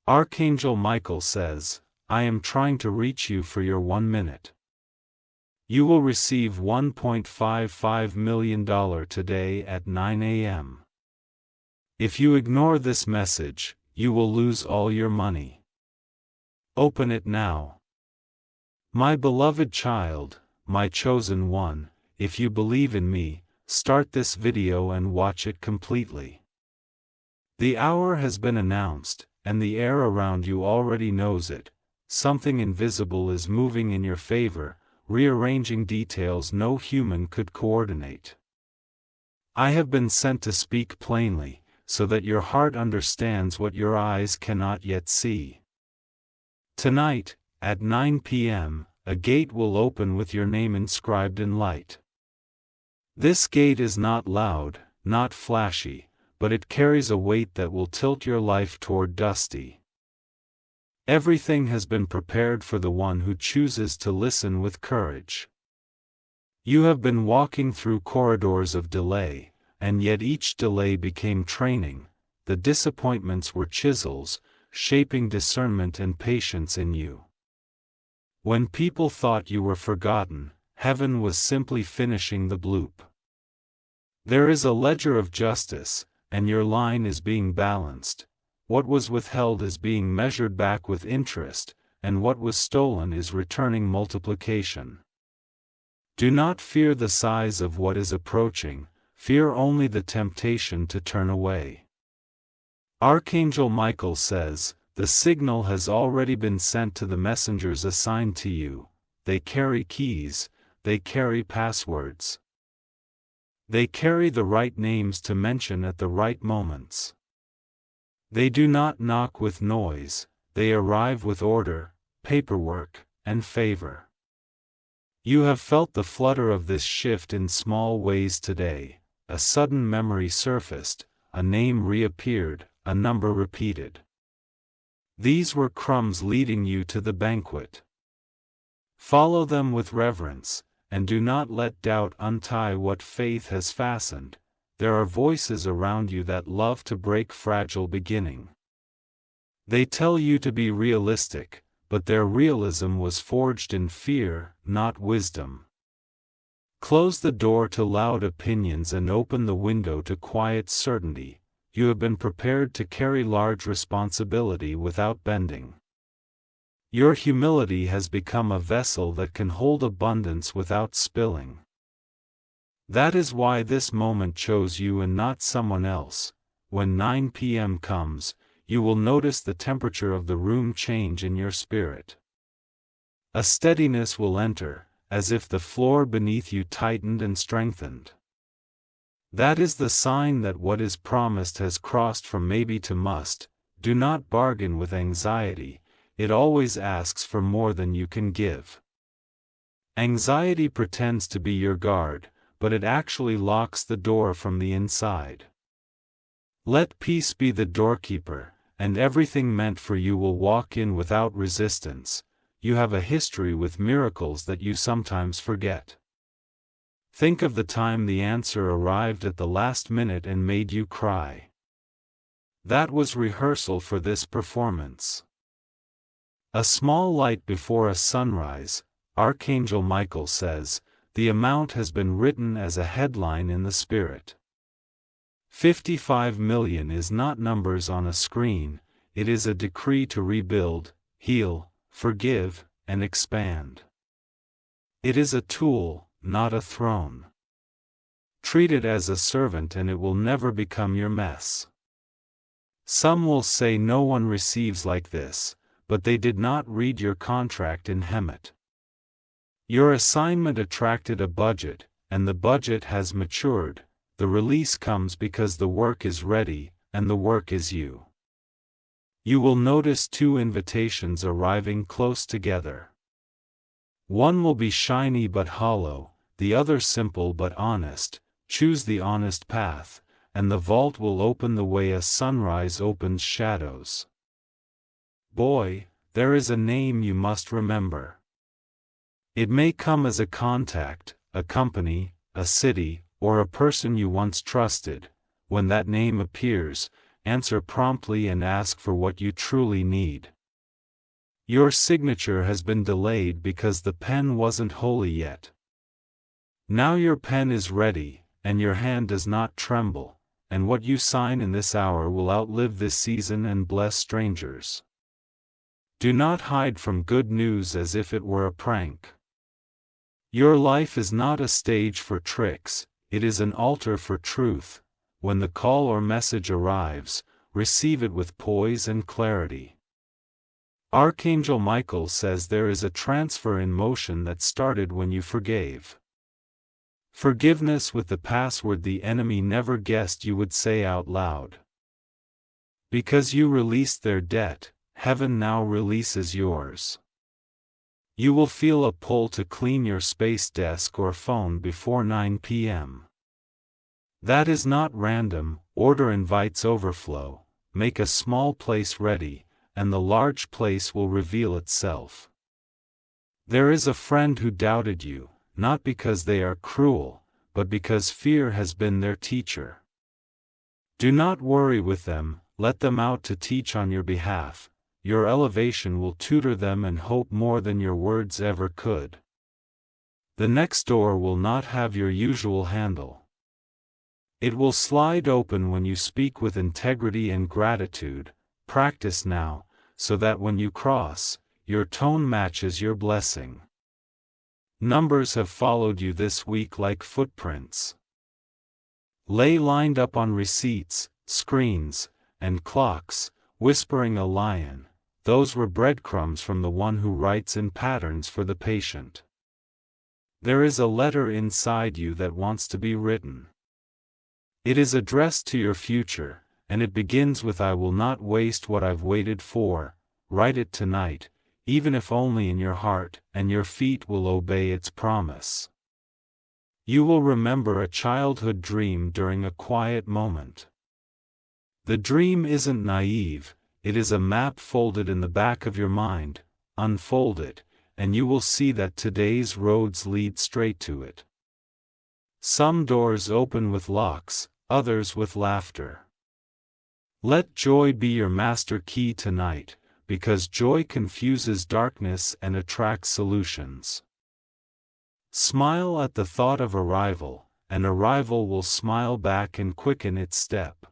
Archangel Michael says, I am trying to reach you for your 1 minute. You will receive $1.55 million today at 9 a.m. If you ignore this message, you will lose all your money. Open it now. My beloved child, my chosen one, if you believe in me, start this video and watch it completely. The hour has been announced, and the air around you already knows it. Something invisible is moving in your favor, rearranging details no human could coordinate. I have been sent to speak plainly, so that your heart understands what your eyes cannot yet see. Tonight, at 9 p.m., a gate will open with your name inscribed in light. This gate is not loud, not flashy, but it carries a weight that will tilt your life toward dusty. Everything has been prepared for the one who chooses to listen with courage. You have been walking through corridors of delay, and yet each delay became training. The disappointments were chisels, shaping discernment and patience in you. When people thought you were forgotten, heaven was simply finishing the bloop. There is a ledger of justice, and your line is being balanced. What was withheld is being measured back with interest, and what was stolen is returning multiplication. Do not fear the size of what is approaching, fear only the temptation to turn away. Archangel Michael says, the signal has already been sent to the messengers assigned to you. They carry keys, they carry passwords. They carry the right names to mention at the right moments. They do not knock with noise, they arrive with order, paperwork, and favor. You have felt the flutter of this shift in small ways today. A sudden memory surfaced, a name reappeared, a number repeated. These were crumbs leading you to the banquet. Follow them with reverence, and do not let doubt untie what faith has fastened. There are voices around you that love to break fragile beginning. They tell you to be realistic, but their realism was forged in fear, not wisdom. Close the door to loud opinions and open the window to quiet certainty. You have been prepared to carry large responsibility without bending. Your humility has become a vessel that can hold abundance without spilling. That is why this moment chose you and not someone else. When 9 p.m. comes, you will notice the temperature of the room change in your spirit. A steadiness will enter, as if the floor beneath you tightened and strengthened. That is the sign that what is promised has crossed from maybe to must. Do not bargain with anxiety, it always asks for more than you can give. Anxiety pretends to be your guard, but it actually locks the door from the inside. Let peace be the doorkeeper, and everything meant for you will walk in without resistance. You have a history with miracles that you sometimes forget. Think of the time the answer arrived at the last minute and made you cry. That was rehearsal for this performance. A small light before a sunrise, Archangel Michael says, the amount has been written as a headline in the spirit. 55 million is not numbers on a screen, it is a decree to rebuild, heal, forgive, and expand. It is a tool, not a throne. Treat it as a servant and it will never become your mess. Some will say no one receives like this, but they did not read your contract in Hemet. Your assignment attracted a budget, and the budget has matured. The release comes because the work is ready, and the work is you. You will notice two invitations arriving close together. One will be shiny but hollow, the other simple but honest. Choose the honest path, and the vault will open the way a sunrise opens shadows. Boy, there is a name you must remember. It may come as a contact, a company, a city, or a person you once trusted. When that name appears, answer promptly and ask for what you truly need. Your signature has been delayed because the pen wasn't holy yet. Now your pen is ready, and your hand does not tremble, and what you sign in this hour will outlive this season and bless strangers. Do not hide from good news as if it were a prank. Your life is not a stage for tricks, it is an altar for truth. When the call or message arrives, receive it with poise and clarity. Archangel Michael says there is a transfer in motion that started when you forgave. Forgiveness with the password the enemy never guessed you would say out loud. Because you released their debt, heaven now releases yours. You will feel a pull to clean your space desk or phone before 9 p.m. That is not random, order invites overflow, make a small place ready, and the large place will reveal itself. There is a friend who doubted you, not because they are cruel, but because fear has been their teacher. Do not worry with them, let them out to teach on your behalf. Your elevation will tutor them and hope more than your words ever could. The next door will not have your usual handle. It will slide open when you speak with integrity and gratitude. Practice now, so that when you cross, your tone matches your blessing. Numbers have followed you this week like footprints. Lay lined up on receipts, screens, and clocks, whispering a lion. Those were breadcrumbs from the one who writes in patterns for the patient. There is a letter inside you that wants to be written. It is addressed to your future, and it begins with "I will not waste what I've waited for." Write it tonight, even if only in your heart, and your feet will obey its promise. You will remember a childhood dream during a quiet moment. The dream isn't naive, it is a map folded in the back of your mind. Unfold it, and you will see that today's roads lead straight to it. Some doors open with locks, others with laughter. Let joy be your master key tonight, because joy confuses darkness and attracts solutions. Smile at the thought of arrival, and arrival will smile back and quicken its step.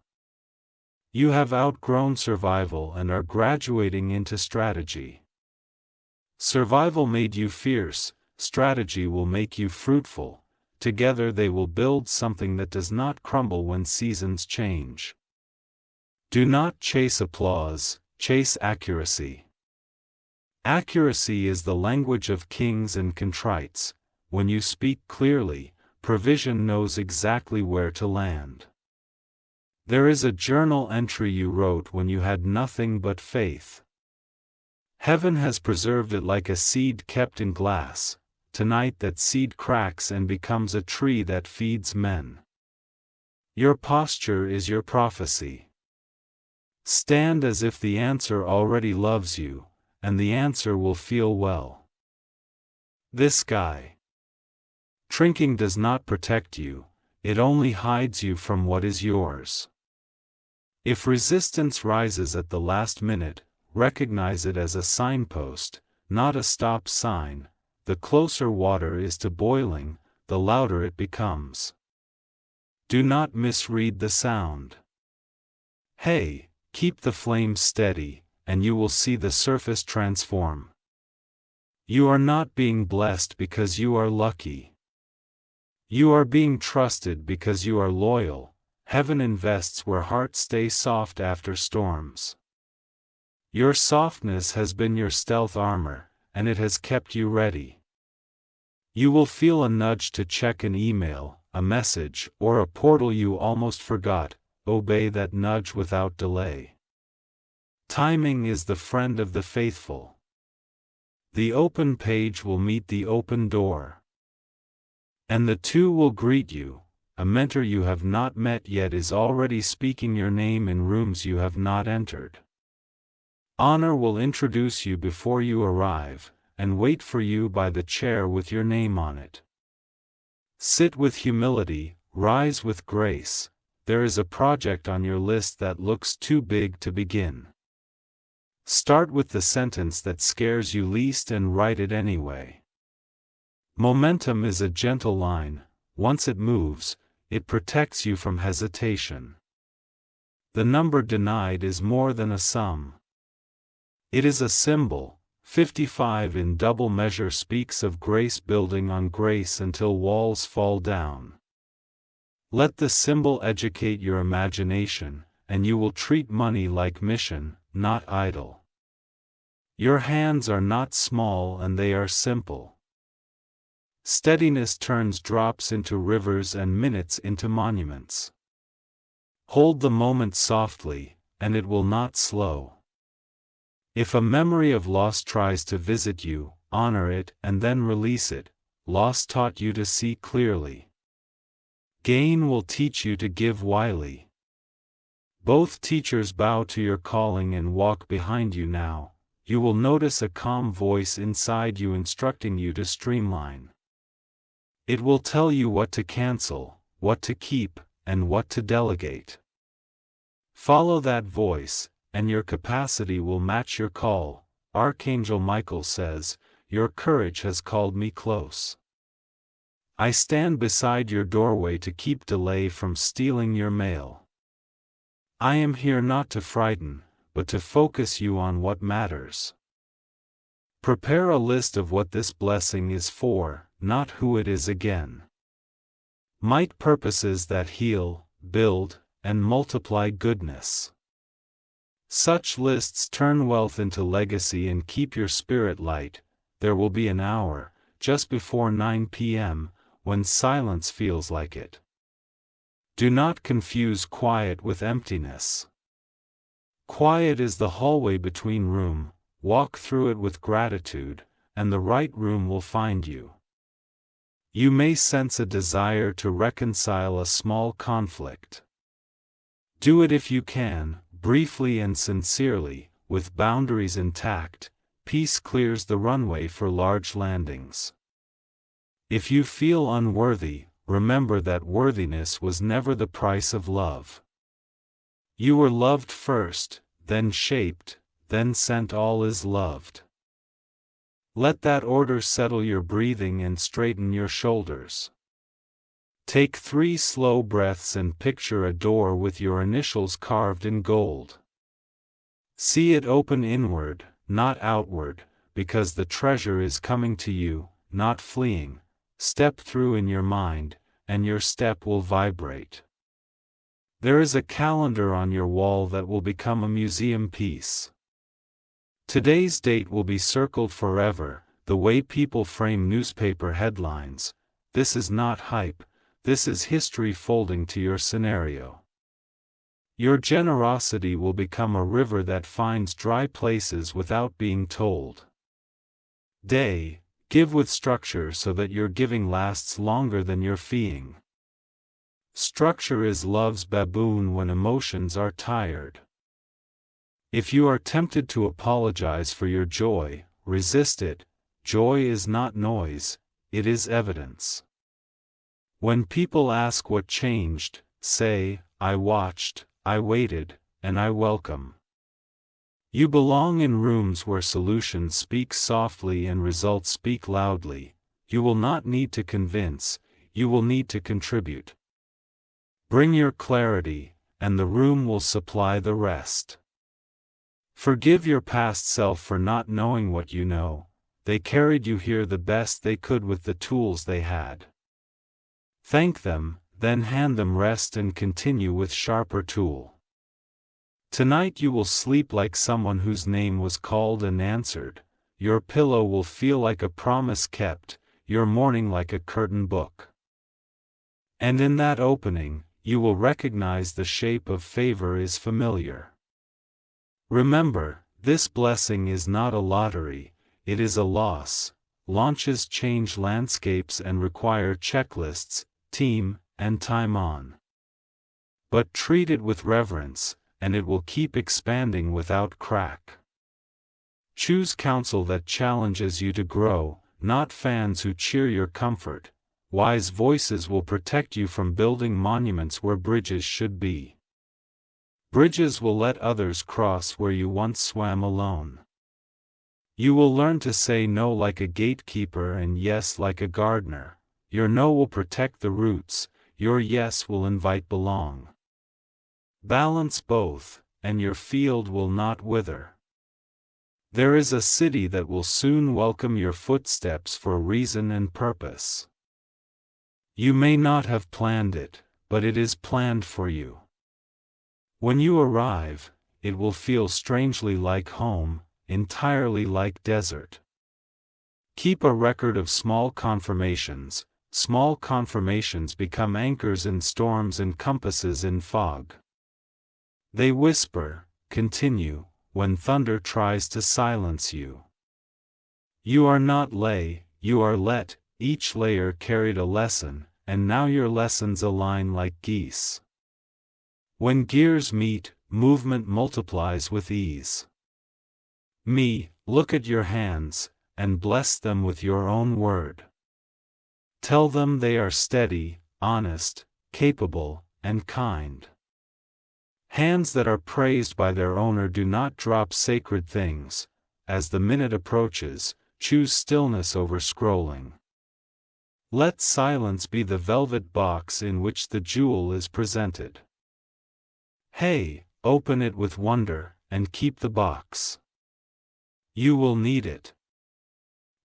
You have outgrown survival and are graduating into strategy. Survival made you fierce, strategy will make you fruitful. Together they will build something that does not crumble when seasons change. Do not chase applause, chase accuracy. Accuracy is the language of kings and contrites. When you speak clearly, provision knows exactly where to land. There is a journal entry you wrote when you had nothing but faith. Heaven has preserved it like a seed kept in glass. Tonight that seed cracks and becomes a tree that feeds men. Your posture is your prophecy. Stand as if the answer already loves you, and the answer will feel well. This guy. Shrinking does not protect you, it only hides you from what is yours. If resistance rises at the last minute, recognize it as a signpost, not a stop sign. The closer water is to boiling, the louder it becomes. Do not misread the sound. Hey, keep the flame steady, and you will see the surface transform. You are not being blessed because you are lucky. You are being trusted because you are loyal. Heaven invests where hearts stay soft after storms. Your softness has been your stealth armor, and it has kept you ready. You will feel a nudge to check an email, a message, or a portal you almost forgot. Obey that nudge without delay. Timing is the friend of the faithful. The open page will meet the open door. And the two will greet you. A mentor you have not met yet is already speaking your name in rooms you have not entered. Honor will introduce you before you arrive, and wait for you by the chair with your name on it. Sit with humility, rise with grace. there is a project on your list that looks too big to begin. Start with the sentence that scares you least and write it anyway. Momentum is a gentle line. Once it moves, it protects you from hesitation. The number denied is more than a sum. It is a symbol. 55 in double measure speaks of grace building on grace until walls fall down. Let the symbol educate your imagination, and you will treat money like mission, not idol. Your hands are not small and they are simple. Steadiness turns drops into rivers and minutes into monuments. Hold the moment softly, and it will not slow. If a memory of loss tries to visit you, honor it and then release it. Loss taught you to see clearly. Gain will teach you to give wily. Both teachers bow to your calling and walk behind you now. You will notice a calm voice inside you instructing you to streamline. It will tell you what to cancel, what to keep, and what to delegate. Follow that voice, and your capacity will match your call. Archangel Michael says, "Your courage has called me close. I stand beside your doorway to keep delay from stealing your mail. I am here not to frighten, but to focus you on what matters." Prepare a list of what this blessing is for, not who it is again. Might purposes that heal, build, and multiply goodness. Such lists turn wealth into legacy and keep your spirit light. There will be an hour, just before 9 p.m., when silence feels like it. Do not confuse quiet with emptiness. Quiet is the hallway between room. Walk through it with gratitude, and the right room will find you. You may sense a desire to reconcile a small conflict. Do it if you can. Briefly and sincerely, with boundaries intact. Peace clears the runway for large landings. If you feel unworthy, remember that worthiness was never the price of love. You were loved first, then shaped, then sent. All is loved. Let that order settle your breathing and straighten your shoulders. Take 3 slow breaths and picture a door with your initials carved in gold. See it open inward, not outward, because the treasure is coming to you, not fleeing. Step through in your mind, and your step will vibrate. There is a calendar on your wall that will become a museum piece. Today's date will be circled forever, the way people frame newspaper headlines. This is not hype. This is history folding to your scenario. Your generosity will become a river that finds dry places without being told. Day, give with structure so that your giving lasts longer than your feeing. Structure is love's baboon when emotions are tired. If you are tempted to apologize for your joy, resist it. Joy is not noise, it is evidence. When people ask what changed, say, I watched, I waited, and I welcome. You belong in rooms where solutions speak softly and results speak loudly. You will not need to convince, you will need to contribute. Bring your clarity, and the room will supply the rest. Forgive your past self for not knowing what you know. They carried you here the best they could with the tools they had. Thank them, then hand them rest and continue with sharper tool. Tonight you will sleep like someone whose name was called and answered. Your pillow will feel like a promise kept, your morning like a curtain book. And in that opening, you will recognize the shape of favor is familiar. Remember, this blessing is not a lottery, it is a loss. Launches change landscapes and require checklists, team, and time on. But treat it with reverence, and it will keep expanding without crack. Choose counsel that challenges you to grow, not fans who cheer your comfort. wise voices will protect you from building monuments where bridges should be. Bridges will let others cross where you once swam alone. You will learn to say no like a gatekeeper and yes like a gardener. Your no will protect the roots, your yes will invite belong. Balance both, and your field will not wither. There is a city that will soon welcome your footsteps for reason and purpose. You may not have planned it, but it is planned for you. When you arrive, it will feel strangely like home, entirely like desert. Keep a record of small confirmations. Small confirmations become anchors in storms and compasses in fog. They whisper, continue, when thunder tries to silence you. You are not lay, you are let, each layer carried a lesson, and now your lessons align like geese. When gears meet, movement multiplies with ease. Look at your hands, and bless them with your own word. Tell them they are steady, honest, capable, and kind. Hands that are praised by their owner do not drop sacred things. As the minute approaches, choose stillness over scrolling. Let silence be the velvet box in which the jewel is presented. Hey, open it with wonder, and keep the box. You will need it.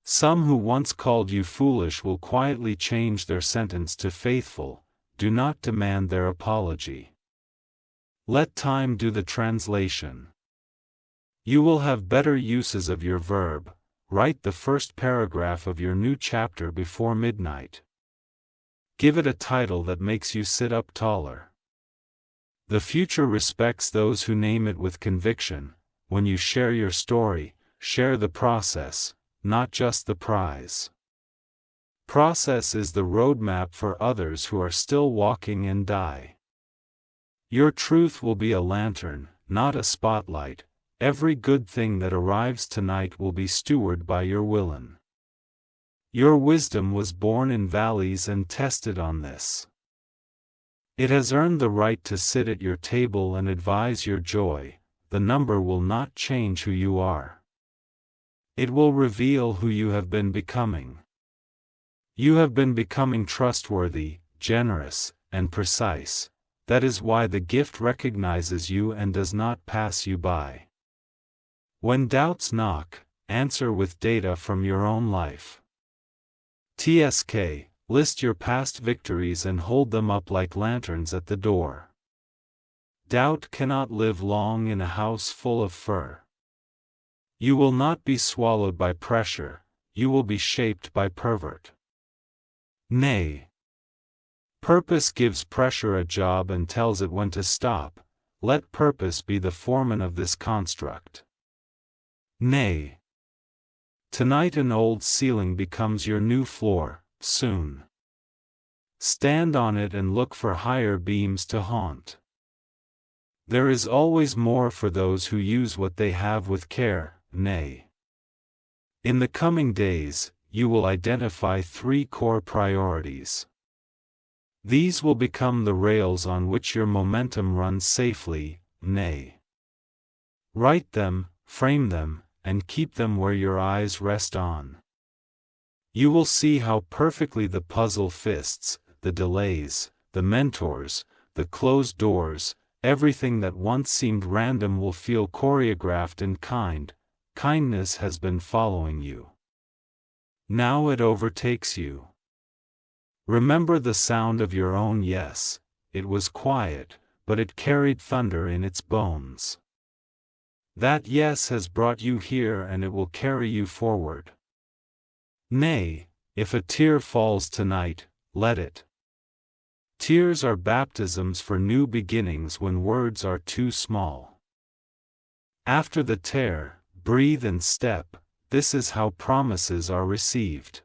Some who once called you foolish will quietly change their sentence to faithful. Do not demand their apology. Let time do the translation. You will have better uses of your verb. Write the first paragraph of your new chapter before midnight. Give it a title that makes you sit up taller. The future respects those who name it with conviction. When you share your story, share the process, not just the prize. Process is the roadmap for others who are still walking and die. Your truth will be a lantern, not a spotlight. Every good thing that arrives tonight will be stewarded by your willin'. Your wisdom was born in valleys and tested on this. It has earned the right to sit at your table and advise your joy. The number will not change who you are. It will reveal who you have been becoming. You have been becoming trustworthy, generous, and precise. That is why the gift recognizes you and does not pass you by. When doubts knock, answer with data from your own life. TSK, list your past victories and hold them up like lanterns at the door. Doubt cannot live long in a house full of fur. You will not be swallowed by pressure, you will be shaped by pervert. Nay. Purpose gives pressure a job and tells it when to stop. Let purpose be the foreman of this construct. Nay. Tonight an old ceiling becomes your new floor, soon. Stand on it and look for higher beams to haunt. There is always more for those who use what they have with care, nay. In the coming days, you will identify 3 core priorities. These will become the rails on which your momentum runs safely, nay. Write them, frame them, and keep them where your eyes rest on. You will see how perfectly the puzzle fits, the delays, the mentors, the closed doors, everything that once seemed random will feel choreographed and kind. Kindness has been following you. Now it overtakes you. Remember the sound of your own yes. It was quiet, but it carried thunder in its bones. That yes has brought you here and it will carry you forward. Nay, if a tear falls tonight, let it. Tears are baptisms for new beginnings when words are too small. After the tear, breathe and step. This is how promises are received.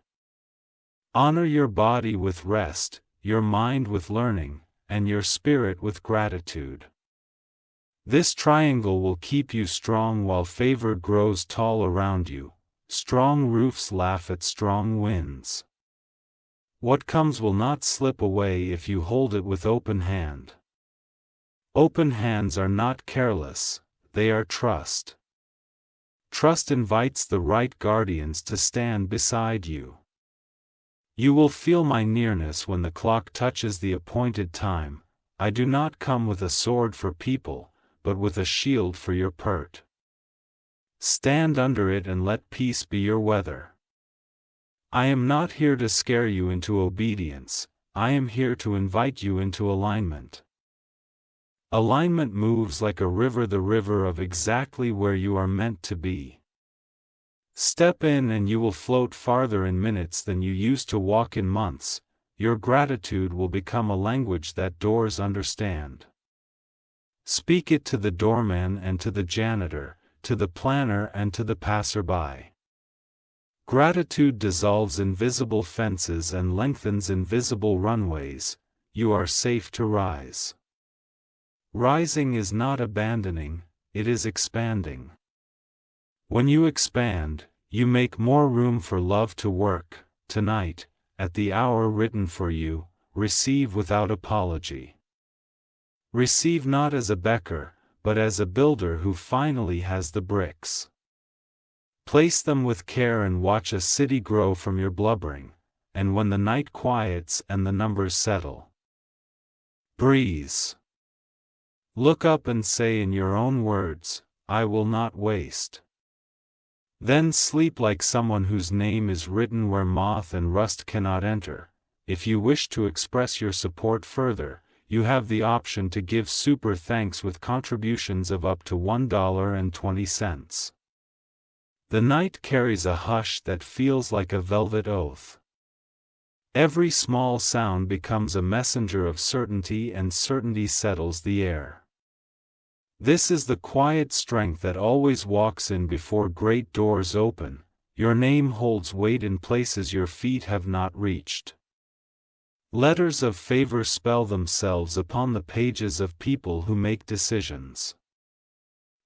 Honor your body with rest, your mind with learning, and your spirit with gratitude. This triangle will keep you strong while favor grows tall around you. Strong roofs laugh at strong winds. What comes will not slip away if you hold it with open hand. Open hands are not careless, they are trust. Trust invites the right guardians to stand beside you. You will feel my nearness when the clock touches the appointed time. I do not come with a sword for people, but with a shield for your pert. Stand under it and let peace be your weather. I am not here to scare you into obedience, I am here to invite you into alignment. Alignment moves like a river, the river of exactly where you are meant to be. Step in and you will float farther in minutes than you used to walk in months. Your gratitude will become a language that doors understand. Speak it to the doorman and to the janitor, to the planner and to the passerby. Gratitude dissolves invisible fences and lengthens invisible runways. You are safe to rise. Rising is not abandoning, it is expanding. When you expand, you make more room for love to work. Tonight, at the hour written for you, receive without apology. Receive not as a beggar, but as a builder who finally has the bricks. Place them with care and watch a city grow from your blubbering, and when the night quiets and the numbers settle, breeze. Look up and say in your own words, I will not waste. Then sleep like someone whose name is written where moth and rust cannot enter. If you wish to express your support further, you have the option to give super thanks with contributions of up to $1.20. The night carries a hush that feels like a velvet oath. Every small sound becomes a messenger of certainty, and certainty settles the air. This is the quiet strength that always walks in before great doors open. Your name holds weight in places your feet have not reached. Letters of favor spell themselves upon the pages of people who make decisions.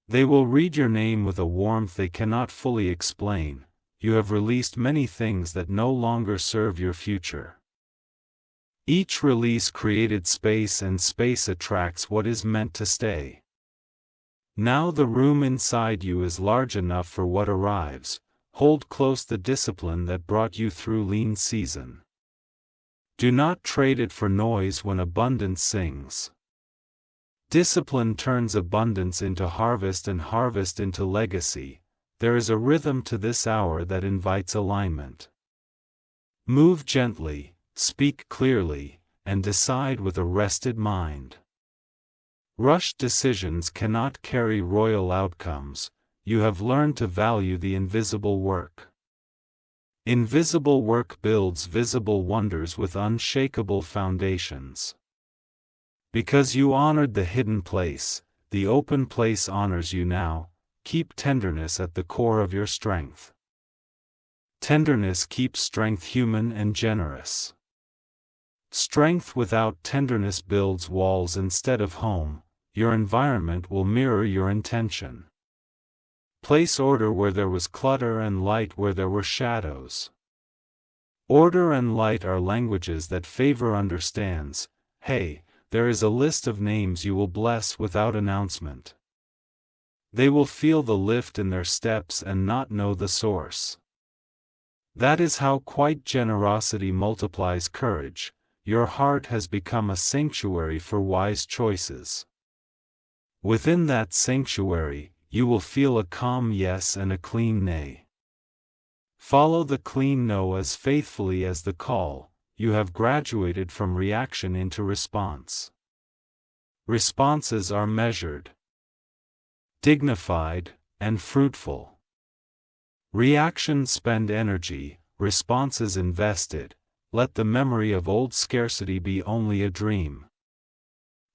They will read your name with a warmth they cannot fully explain. You have released many things that no longer serve your future. Each release created space, and space attracts what is meant to stay. Now the room inside you is large enough for what arrives. Hold close the discipline that brought you through lean season. Do not trade it for noise when abundance sings. Discipline turns abundance into harvest and harvest into legacy. There is a rhythm to this hour that invites alignment. Move gently, speak clearly, and decide with a rested mind. Rushed decisions cannot carry royal outcomes. You have learned to value the invisible work. Invisible work builds visible wonders with unshakable foundations. Because you honored the hidden place, the open place honors you now. Keep tenderness at the core of your strength. Tenderness keeps strength human and generous. Strength without tenderness builds walls instead of home. Your environment will mirror your intention. Place order where there was clutter and light where there were shadows. Order and light are languages that favor understands. Hey, there is a list of names you will bless without announcement. They will feel the lift in their steps and not know the source. That is how quiet generosity multiplies courage. Your heart has become a sanctuary for wise choices. Within that sanctuary, you will feel a calm yes and a clean nay. Follow the clean no as faithfully as the call. You have graduated from reaction into response. Responses are measured, dignified, and fruitful. Reactions spend energy, responses invested. Let the memory of old scarcity be only a dream.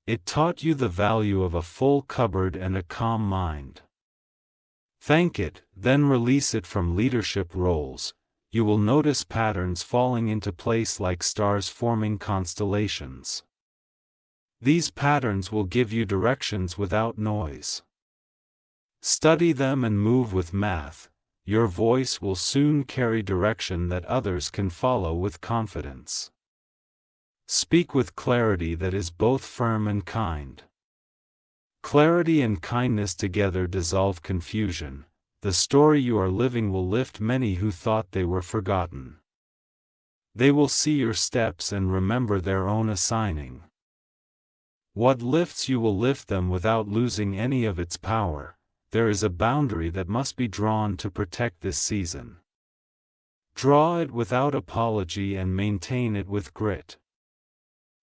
It taught you the value of a full cupboard and a calm mind. Thank it, then release it from leadership roles. You will notice patterns falling into place like stars forming constellations. These patterns will give you directions without noise. Study them and move with math. your voice will soon carry direction that others can follow with confidence. Speak with clarity that is both firm and kind. Clarity and kindness together dissolve confusion. The story you are living will lift many who thought they were forgotten. They will see your steps and remember their own assigning. What lifts you will lift them without losing any of its power. There is a boundary that must be drawn to protect this season. Draw it without apology and maintain it with grit.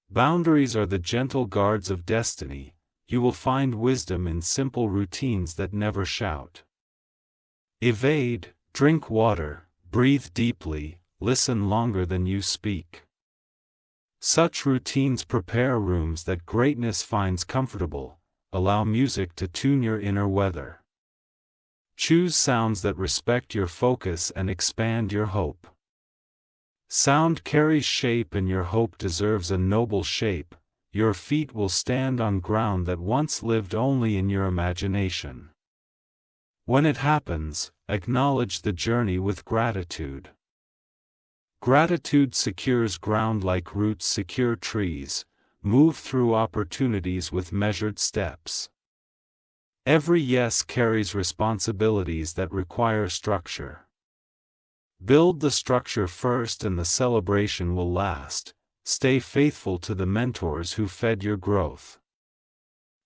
Boundaries are the gentle guards of destiny. You will find wisdom in simple routines that never shout. Evade, drink water, breathe deeply, listen longer than you speak. Such routines prepare rooms that greatness finds comfortable. Allow music to tune your inner weather. Choose sounds that respect your focus and expand your hope. Sound carries shape and your hope deserves a noble shape. Your feet will stand on ground that once lived only in your imagination. When it happens, acknowledge the journey with gratitude. Gratitude secures ground like roots secure trees. Move through opportunities with measured steps. Every yes carries responsibilities that require structure. Build the structure first and the celebration will last. Stay faithful to the mentors who fed your growth.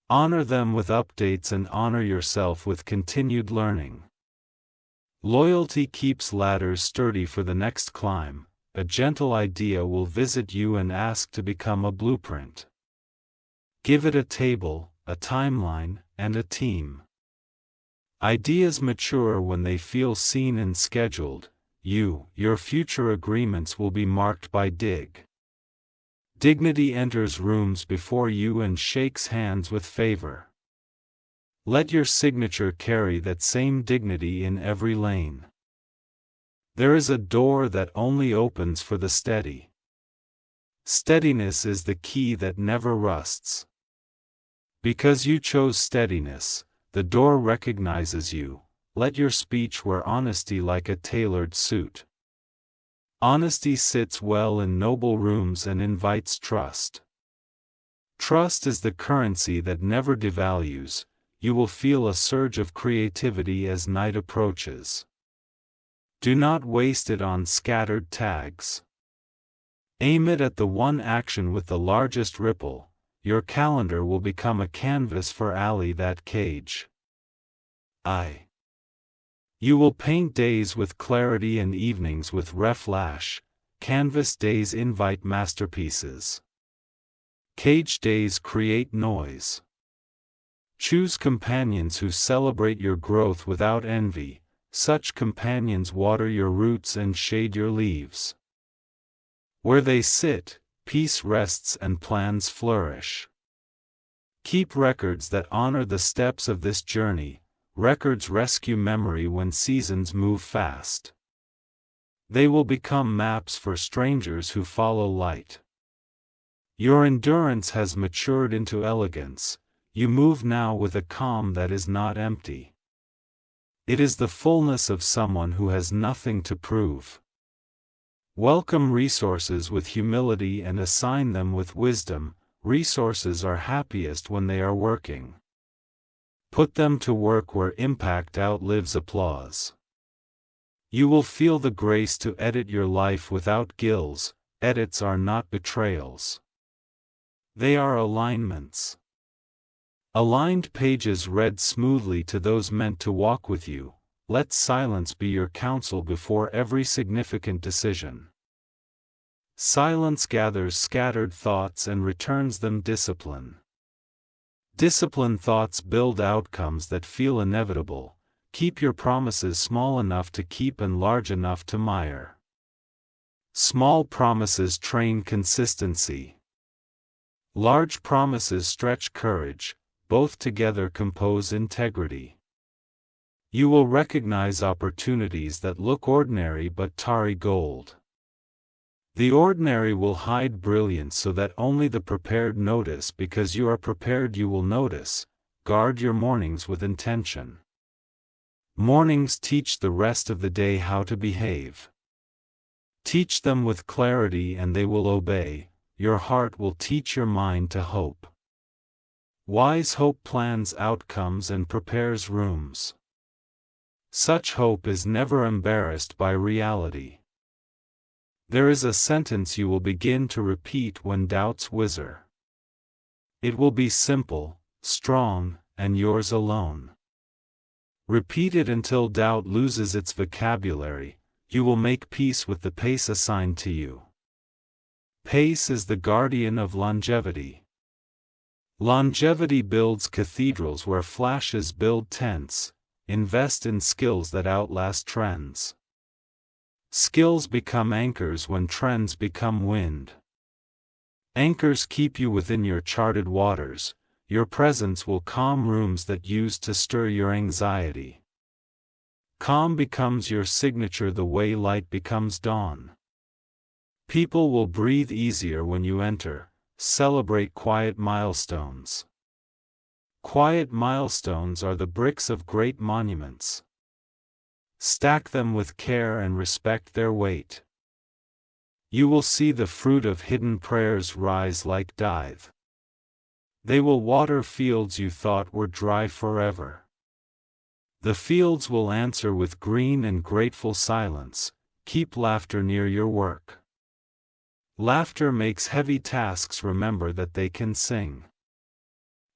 Honor them with updates and honor yourself with continued learning. Loyalty keeps ladders sturdy for the next climb. A gentle idea will visit you and ask to become a blueprint. Give it a table, a timeline, and a team. Ideas mature when they feel seen and scheduled. Your future agreements will be marked by dignity enters rooms before you and shakes hands with favor. Let your signature carry that same dignity in every lane. There is a door that only opens for the steady. Steadiness is the key that never rusts. Because you chose steadiness, the door recognizes you. Let your speech wear honesty like a tailored suit. Honesty sits well in noble rooms and invites trust. Trust is the currency that never devalues. You will feel a surge of creativity as night approaches. Do not waste it on scattered tags. Aim it at the one action with the largest ripple. Your calendar will become a canvas for alley that cage. You will paint days with clarity and evenings with flash. Canvas days invite masterpieces. Cage days create noise. Choose companions who celebrate your growth without envy. Such companions water your roots and shade your leaves. Where they sit, peace rests and plans flourish. Keep records that honor the steps of this journey. Records rescue memory when seasons move fast. They will become maps for strangers who follow light. Your endurance has matured into elegance. You move now with a calm that is not empty. It is the fullness of someone who has nothing to prove. Welcome resources with humility and assign them with wisdom. Resources are happiest when they are working. Put them to work where impact outlives applause. You will feel the grace to edit your life without gills. Edits are not betrayals. They are alignments. Aligned pages read smoothly to those meant to walk with you. Let silence be your counsel before every significant decision. Silence gathers scattered thoughts and returns them discipline. Disciplined thoughts build outcomes that feel inevitable. Keep your promises small enough to keep and large enough to mire. Small promises train consistency. Large promises stretch courage. Both together compose integrity. You will recognize opportunities that look ordinary but tarry gold. The ordinary will hide brilliance so that only the prepared notice. Because you are prepared, you will notice. Guard your mornings with intention. Mornings teach the rest of the day how to behave. Teach them with clarity and they will obey. Your heart will teach your mind to hope. Wise hope plans outcomes and prepares rooms. Such hope is never embarrassed by reality. There is a sentence you will begin to repeat when doubts whizzer. It will be simple, strong, and yours alone. Repeat it until doubt loses its vocabulary. You will make peace with the pace assigned to you. Pace is the guardian of longevity. Longevity builds cathedrals where flashes build tents. Invest in skills that outlast trends. Skills become anchors when trends become wind. Anchors keep you within your charted waters. Your presence will calm rooms that used to stir your anxiety. Calm becomes your signature the way light becomes dawn. People will breathe easier when you enter. Celebrate quiet milestones. Quiet milestones are the bricks of great monuments. Stack them with care and respect their weight. You will see the fruit of hidden prayers rise like tithe. They will water fields you thought were dry forever. The fields will answer with green and grateful silence. Keep laughter near your work. Laughter makes heavy tasks remember that they can sing.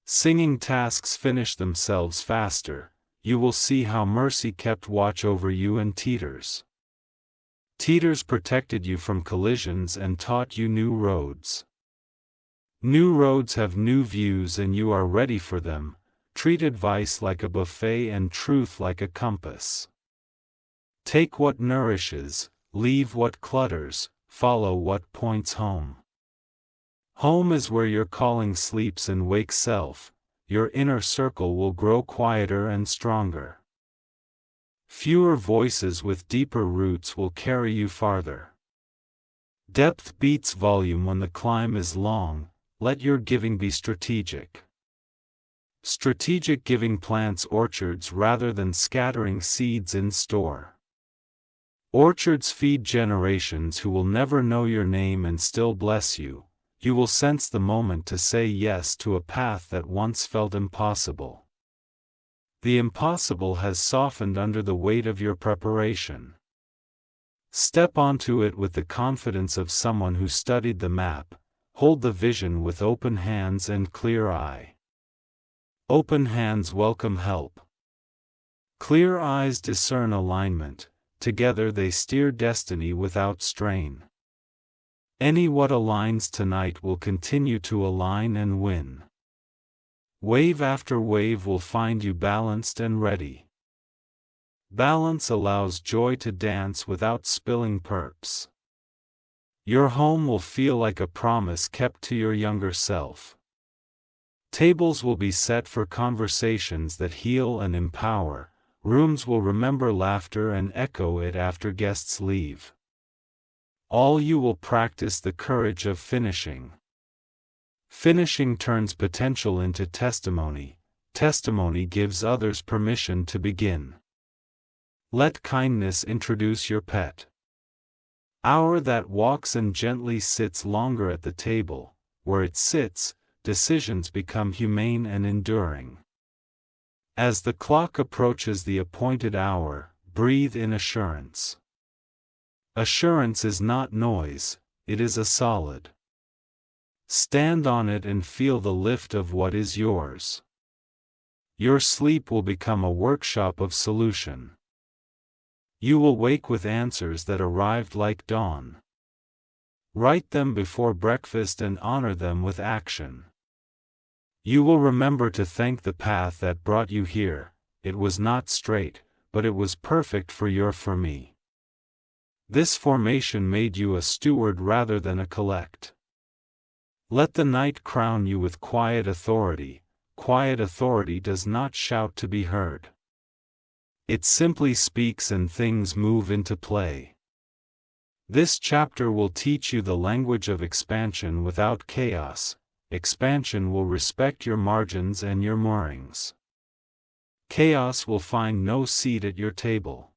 Singing tasks finish themselves faster. You will see how mercy kept watch over you and teeters. Teeters protected you from collisions and taught you new roads. New roads have new views and you are ready for them. Treat advice like a buffet and truth like a compass. Take what nourishes, leave what clutters, follow what points home. Home is where your calling sleeps and wakes self. Your inner circle will grow quieter and stronger. Fewer voices with deeper roots will carry you farther. Depth beats volume when the climb is long. Let your giving be strategic. Strategic giving plants orchards rather than scattering seeds in store. Orchards feed generations who will never know your name and still bless you. You will sense the moment to say yes to a path that once felt impossible. The impossible has softened under the weight of your preparation. Step onto it with the confidence of someone who studied the map. Hold the vision with open hands and clear eye. Open hands welcome help. Clear eyes discern alignment. Together they steer destiny without strain. Any what aligns tonight will continue to align and win. Wave after wave will find you balanced and ready. Balance allows joy to dance without spilling perps. Your home will feel like a promise kept to your younger self. Tables will be set for conversations that heal and empower. Rooms will remember laughter and echo it after guests leave. All you will practice the courage of finishing. Finishing turns potential into testimony. Testimony gives others permission to begin. Let kindness introduce your pet. Hour that walks and gently sits longer at the table. Where it sits, decisions become humane and enduring. As the clock approaches the appointed hour, breathe in assurance. Assurance is not noise, it is a solid. Stand on it and feel the lift of what is yours. Your sleep will become a workshop of solution. You will wake with answers that arrived like dawn. Write them before breakfast and honor them with action. You will remember to thank the path that brought you here. It was not straight, but it was perfect for me. This formation made you a steward rather than a collect. Let the night crown you with quiet authority. Quiet authority does not shout to be heard. It simply speaks and things move into play. This chapter will teach you the language of expansion without chaos. Expansion will respect your margins and your moorings. Chaos will find no seat at your table.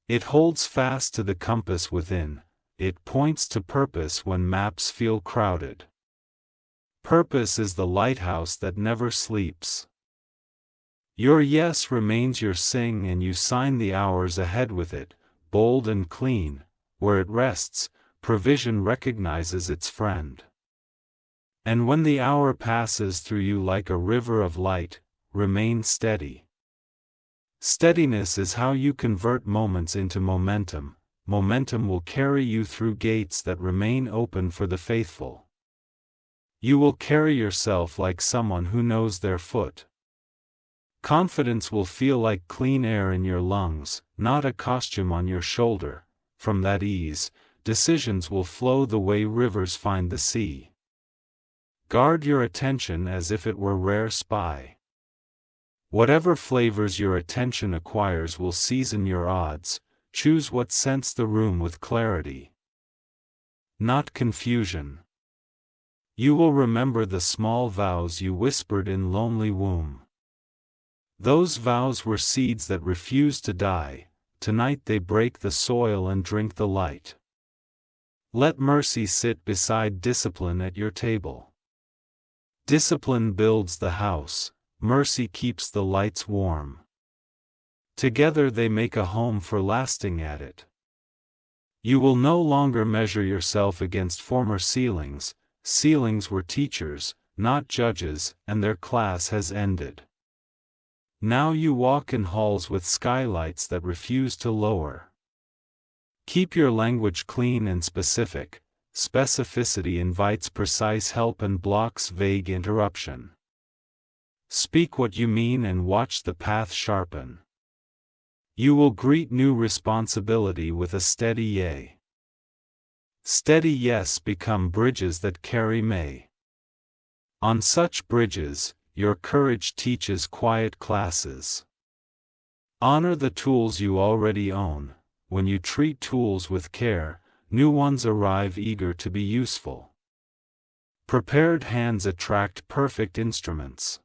It holds fast to the compass within, it points to purpose when maps feel crowded. Purpose is the lighthouse that never sleeps. Your yes remains your sing and you sign the hours ahead with it, bold and clean. Where it rests, provision recognizes its friend. And when the hour passes through you like a river of light, remain steady. Steadiness is how you convert moments into momentum. Momentum will carry you through gates that remain open for the faithful. You will carry yourself like someone who knows their foot. Confidence will feel like clean air in your lungs, not a costume on your shoulder. From that ease, decisions will flow the way rivers find the sea. Guard your attention as if it were rare spy. Whatever flavors your attention acquires will season your odds. Choose what scents the room with clarity, not confusion. You will remember the small vows you whispered in lonely womb. Those vows were seeds that refused to die. Tonight they break the soil and drink the light. Let mercy sit beside discipline at your table. Discipline builds the house, mercy keeps the lights warm. Together they make a home for lasting at it. You will no longer measure yourself against former ceilings. Ceilings were teachers, not judges, and their class has ended. Now you walk in halls with skylights that refuse to lower. Keep your language clean and specific. Specificity invites precise help and blocks vague interruption. Speak what you mean and watch the path sharpen. You will greet new responsibility with a steady yea. Steady yes become bridges that carry may. On such bridges, your courage teaches quiet classes. Honor the tools you already own. When you treat tools with care, new ones arrive eager to be useful. Prepared hands attract perfect instruments.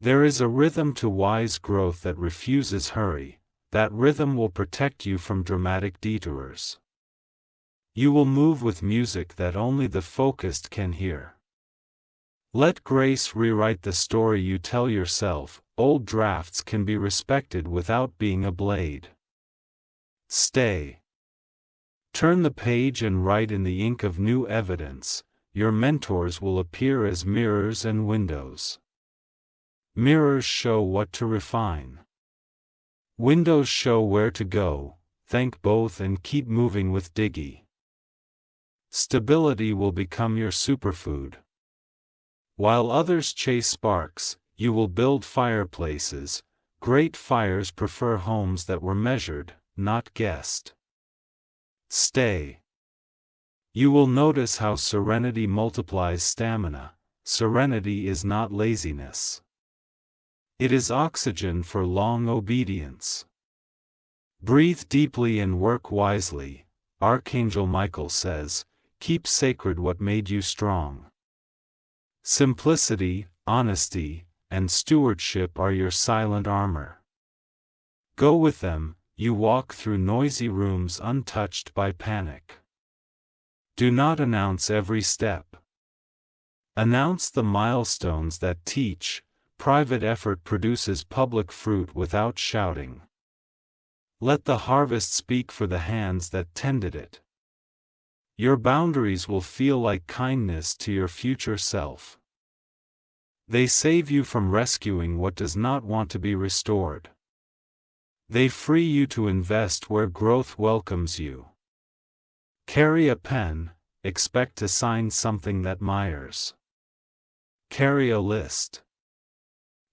There is a rhythm to wise growth that refuses hurry. That rhythm will protect you from dramatic detours. You will move with music that only the focused can hear. Let grace rewrite the story you tell yourself. Old drafts can be respected without being a blade. Stay. Turn the page and write in the ink of new evidence. Your mentors will appear as mirrors and windows. Mirrors show what to refine. Windows show where to go. Thank both and keep moving with Diggy. Stability will become your superfood. While others chase sparks, you will build fireplaces. Great fires prefer homes that were measured, not guessed. Stay. You will notice how serenity multiplies stamina. Serenity is not laziness. It is oxygen for long obedience. Breathe deeply and work wisely. Archangel Michael says, keep sacred what made you strong. Simplicity, honesty, and stewardship are your silent armor. Go with them. You walk through noisy rooms untouched by panic. Do not announce every step. Announce the milestones that teach. Private effort produces public fruit without shouting. Let the harvest speak for the hands that tended it. Your boundaries will feel like kindness to your future self. They save you from rescuing what does not want to be restored. They free you to invest where growth welcomes you. Carry a pen, expect to sign something that mires. Carry a list.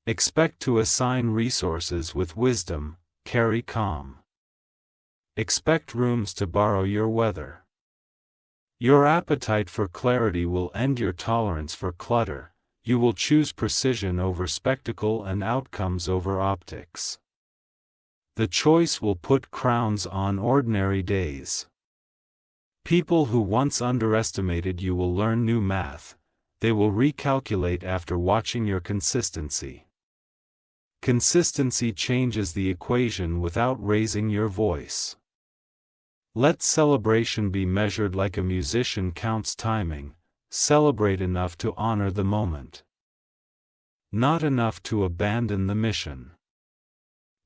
Expect to assign resources with wisdom. Carry calm. Expect rooms to borrow your weather. Your appetite for clarity will end your tolerance for clutter. You will choose precision over spectacle and outcomes over optics. The choice will put crowns on ordinary days. People who once underestimated you will learn new math. They will recalculate after watching your consistency. Consistency changes the equation without raising your voice. Let celebration be measured like a musician counts timing. Celebrate enough to honor the moment, not enough to abandon the mission.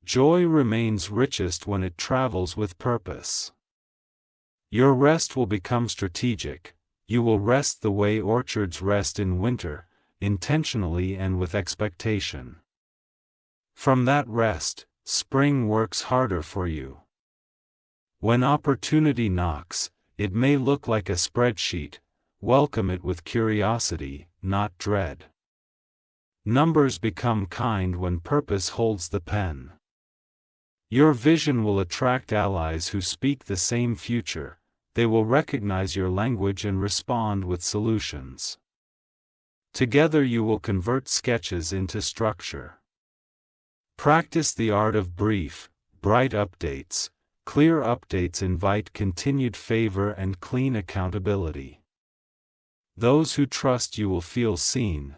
Joy remains richest when it travels with purpose. Your rest will become strategic. You will rest the way orchards rest in winter, intentionally and with expectation. From that rest, spring works harder for you. When opportunity knocks, it may look like a spreadsheet. Welcome it with curiosity, not dread. Numbers become kind when purpose holds the pen. Your vision will attract allies who speak the same future. They will recognize your language and respond with solutions. Together you will convert sketches into structure. Practice the art of brief, bright updates. Clear updates invite continued favor and clean accountability. Those who trust you will feel seen,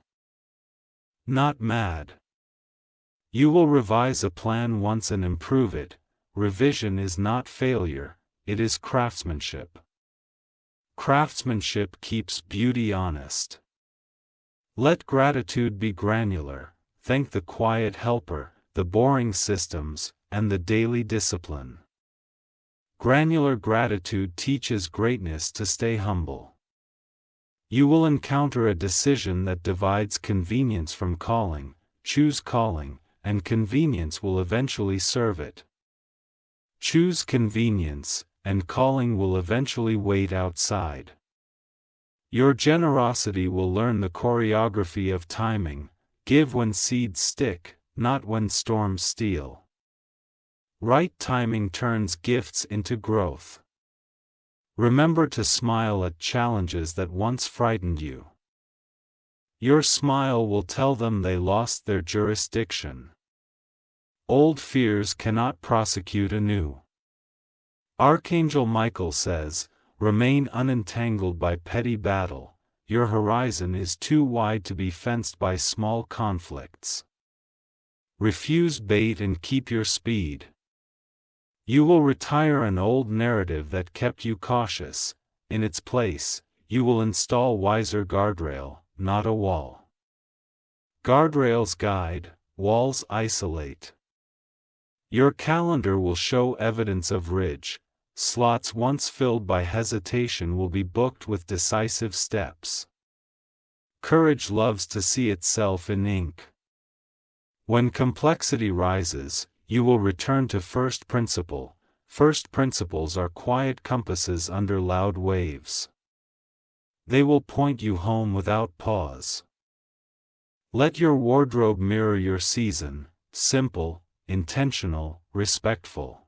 not mad. You will revise a plan once and improve it. Revision is not failure, it is craftsmanship. Craftsmanship keeps beauty honest. Let gratitude be granular. Thank the quiet helper, the boring systems, and the daily discipline. Granular gratitude teaches greatness to stay humble. You will encounter a decision that divides convenience from calling. Choose calling, and convenience will eventually serve it. Choose convenience, and calling will eventually wait outside. Your generosity will learn the choreography of timing. Give when seeds stick, not when storms steal. Right timing turns gifts into growth. Remember to smile at challenges that once frightened you. Your smile will tell them they lost their jurisdiction. Old fears cannot prosecute anew. Archangel Michael says, "Remain unentangled by petty battle. Your horizon is too wide to be fenced by small conflicts. Refuse bait and keep your speed." You will retire an old narrative that kept you cautious. In its place, you will install wiser guardrail, not a wall. Guardrails guide, walls isolate. Your calendar will show evidence of ridge. Slots once filled by hesitation will be booked with decisive steps. Courage loves to see itself in ink. When complexity rises, you will return to first principle. First principles are quiet compasses under loud waves. They will point you home without pause. Let your wardrobe mirror your season, simple, intentional, respectful.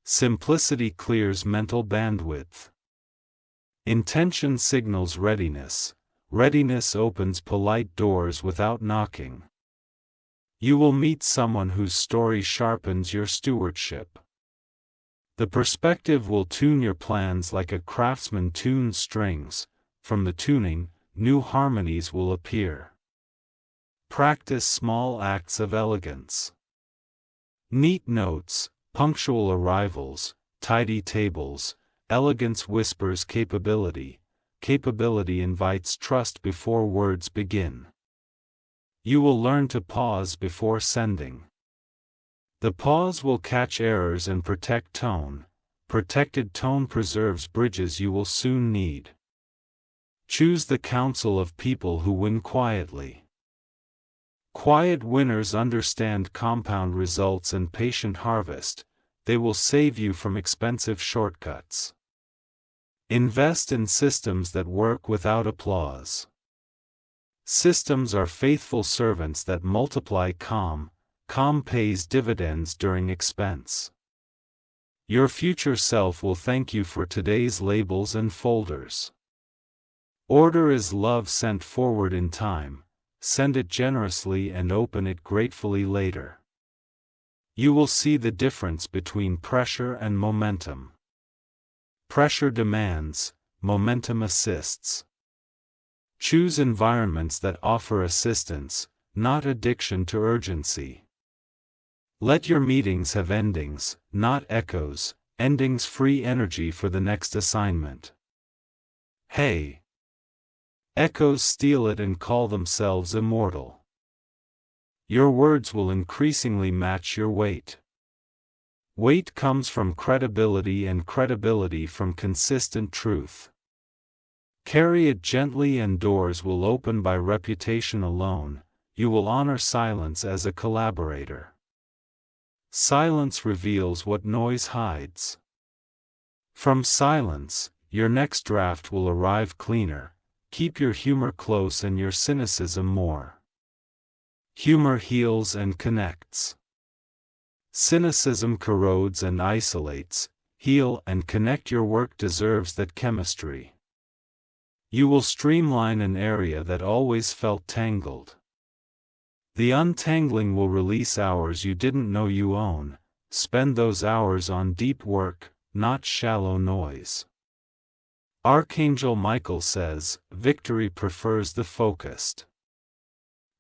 Simplicity clears mental bandwidth. Intention signals readiness. Readiness opens polite doors without knocking. You will meet someone whose story sharpens your stewardship. The perspective will tune your plans like a craftsman tunes strings. From the tuning, new harmonies will appear. Practice small acts of elegance. Neat notes, punctual arrivals, tidy tables. Elegance whispers capability. Capability invites trust before words begin. You will learn to pause before sending. The pause will catch errors and protect tone. Protected tone preserves bridges you will soon need. Choose the counsel of people who win quietly. Quiet winners understand compound results and patient harvest. They will save you from expensive shortcuts. Invest in systems that work without applause. Systems are faithful servants that multiply calm. Calm pays dividends during expense. Your future self will thank you for today's labels and folders. Order is love sent forward in time. Send it generously and open it gratefully later. You will see the difference between pressure and momentum. Pressure demands, momentum assists. Choose environments that offer assistance, not addiction to urgency. Let your meetings have endings, not echoes, endings free energy for the next assignment. Hey! Echoes steal it and call themselves immortal. Your words will increasingly match your weight. Weight comes from credibility and credibility from consistent truth. Carry it gently and doors will open by reputation alone. You will honor silence as a collaborator. Silence reveals what noise hides. From silence, your next draft will arrive cleaner. Keep your humor close and your cynicism more. Humor heals and connects. Cynicism corrodes and isolates. Heal and connect. Your work deserves that chemistry. You will streamline an area that always felt tangled. The untangling will release hours you didn't know you own. Spend those hours on deep work, not shallow noise. Archangel Michael says, victory prefers the focused.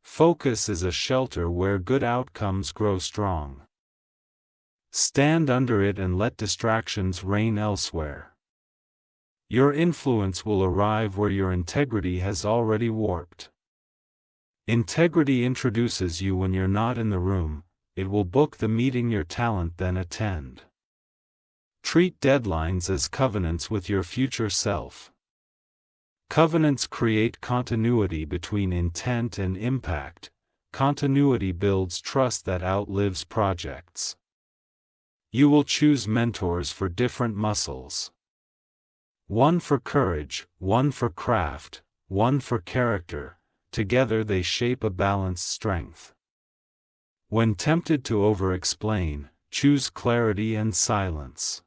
Focus is a shelter where good outcomes grow strong. Stand under it and let distractions reign elsewhere. Your influence will arrive where your integrity has already warped. Integrity introduces you when you're not in the room. It will book the meeting your talent then attend. Treat deadlines as covenants with your future self. Covenants create continuity between intent and impact. Continuity builds trust that outlives projects. You will choose mentors for different muscles. One for courage, one for craft, one for character. Together they shape a balanced strength. When tempted to over-explain, choose clarity and silence.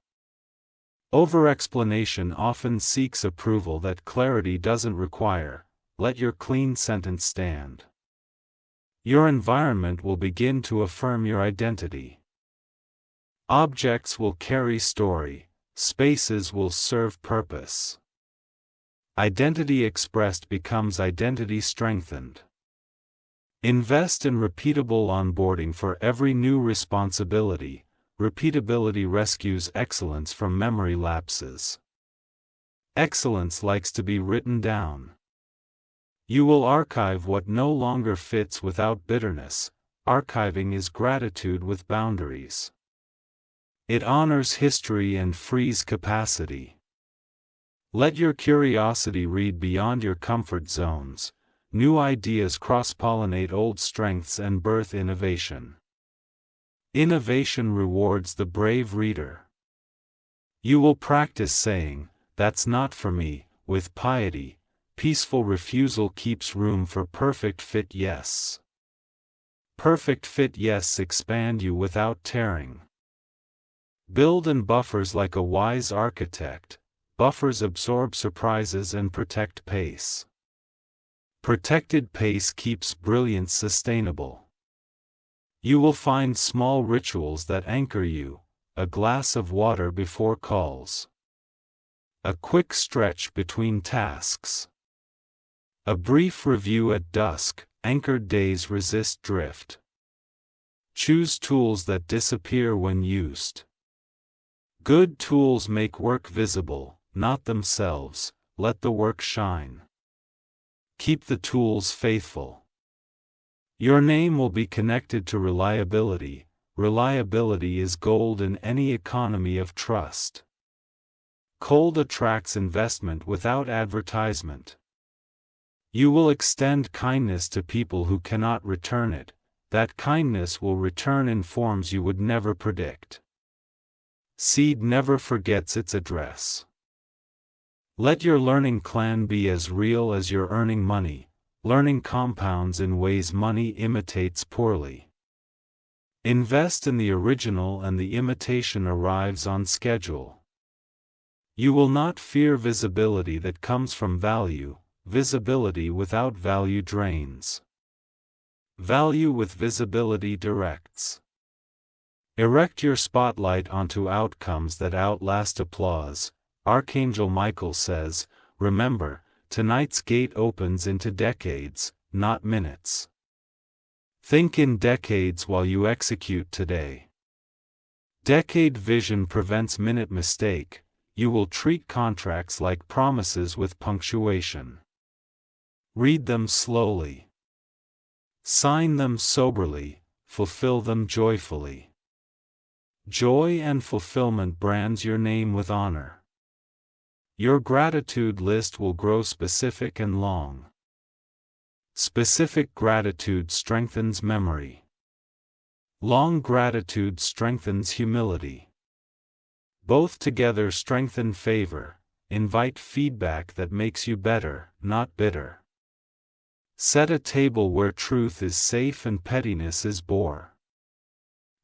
Over-explanation often seeks approval that clarity doesn't require. Let your clean sentence stand. Your environment will begin to affirm your identity. Objects will carry story, spaces will serve purpose. Identity expressed becomes identity strengthened. Invest in repeatable onboarding for every new responsibility. Repeatability rescues excellence from memory lapses. Excellence likes to be written down. You will archive what no longer fits without bitterness. Archiving is gratitude with boundaries. It honors history and frees capacity. Let your curiosity read beyond your comfort zones. New ideas cross-pollinate old strengths and birth innovation. Innovation rewards the brave reader. You will practice saying, "That's not for me," with piety. Peaceful refusal keeps room for perfect fit yes. Perfect fit yes expand you without tearing. Build in buffers like a wise architect. Buffers absorb surprises and protect pace. Protected pace keeps brilliance sustainable. You will find small rituals that anchor you. A glass of water before calls. A quick stretch between tasks. A brief review at dusk. Anchored days resist drift. Choose tools that disappear when used. Good tools make work visible, not themselves. Let the work shine. Keep the tools faithful. Your name will be connected to reliability. Reliability is gold in any economy of trust. Cold attracts investment without advertisement. You will extend kindness to people who cannot return it. That kindness will return in forms you would never predict. Seed never forgets its address. Let your learning clan be as real as your earning money. Learning compounds in ways money imitates poorly. Invest in the original and the imitation arrives on schedule. You will not fear visibility that comes from value. Visibility without value drains. Value with visibility directs. Erect your spotlight onto outcomes that outlast applause. Archangel Michael says, remember, tonight's gate opens into decades, not minutes. Think in decades while you execute today. Decade vision prevents minute mistake. You will treat contracts like promises with punctuation. Read them slowly. Sign them soberly, fulfill them joyfully. Joy and fulfillment brands your name with honor. Your gratitude list will grow specific and long. Specific gratitude strengthens memory. Long gratitude strengthens humility. Both together strengthen favor. Invite feedback that makes you better, not bitter. Set a table where truth is safe and pettiness is bore.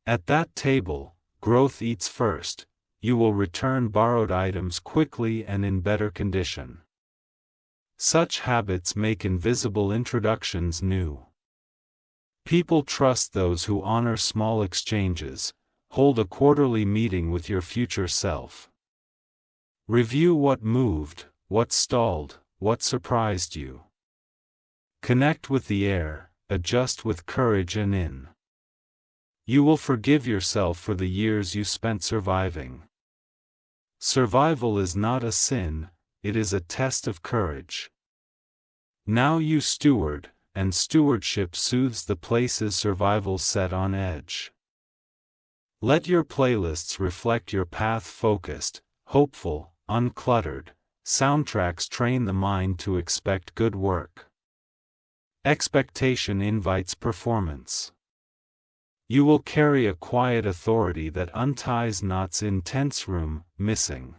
At that table, growth eats first. You will return borrowed items quickly and in better condition. Such habits make invisible introductions new. People trust those who honor small exchanges. Hold a quarterly meeting with your future self. Review what moved, what stalled, what surprised you. Connect with the air, adjust with courage and in. You will forgive yourself for the years you spent surviving. Survival is not a sin, it is a test of courage. Now you steward, and stewardship soothes the places survival set on edge. Let your playlists reflect your path focused, hopeful, uncluttered. Soundtracks train the mind to expect good work. Expectation invites performance. You will carry a quiet authority that unties knots in tense room, missing.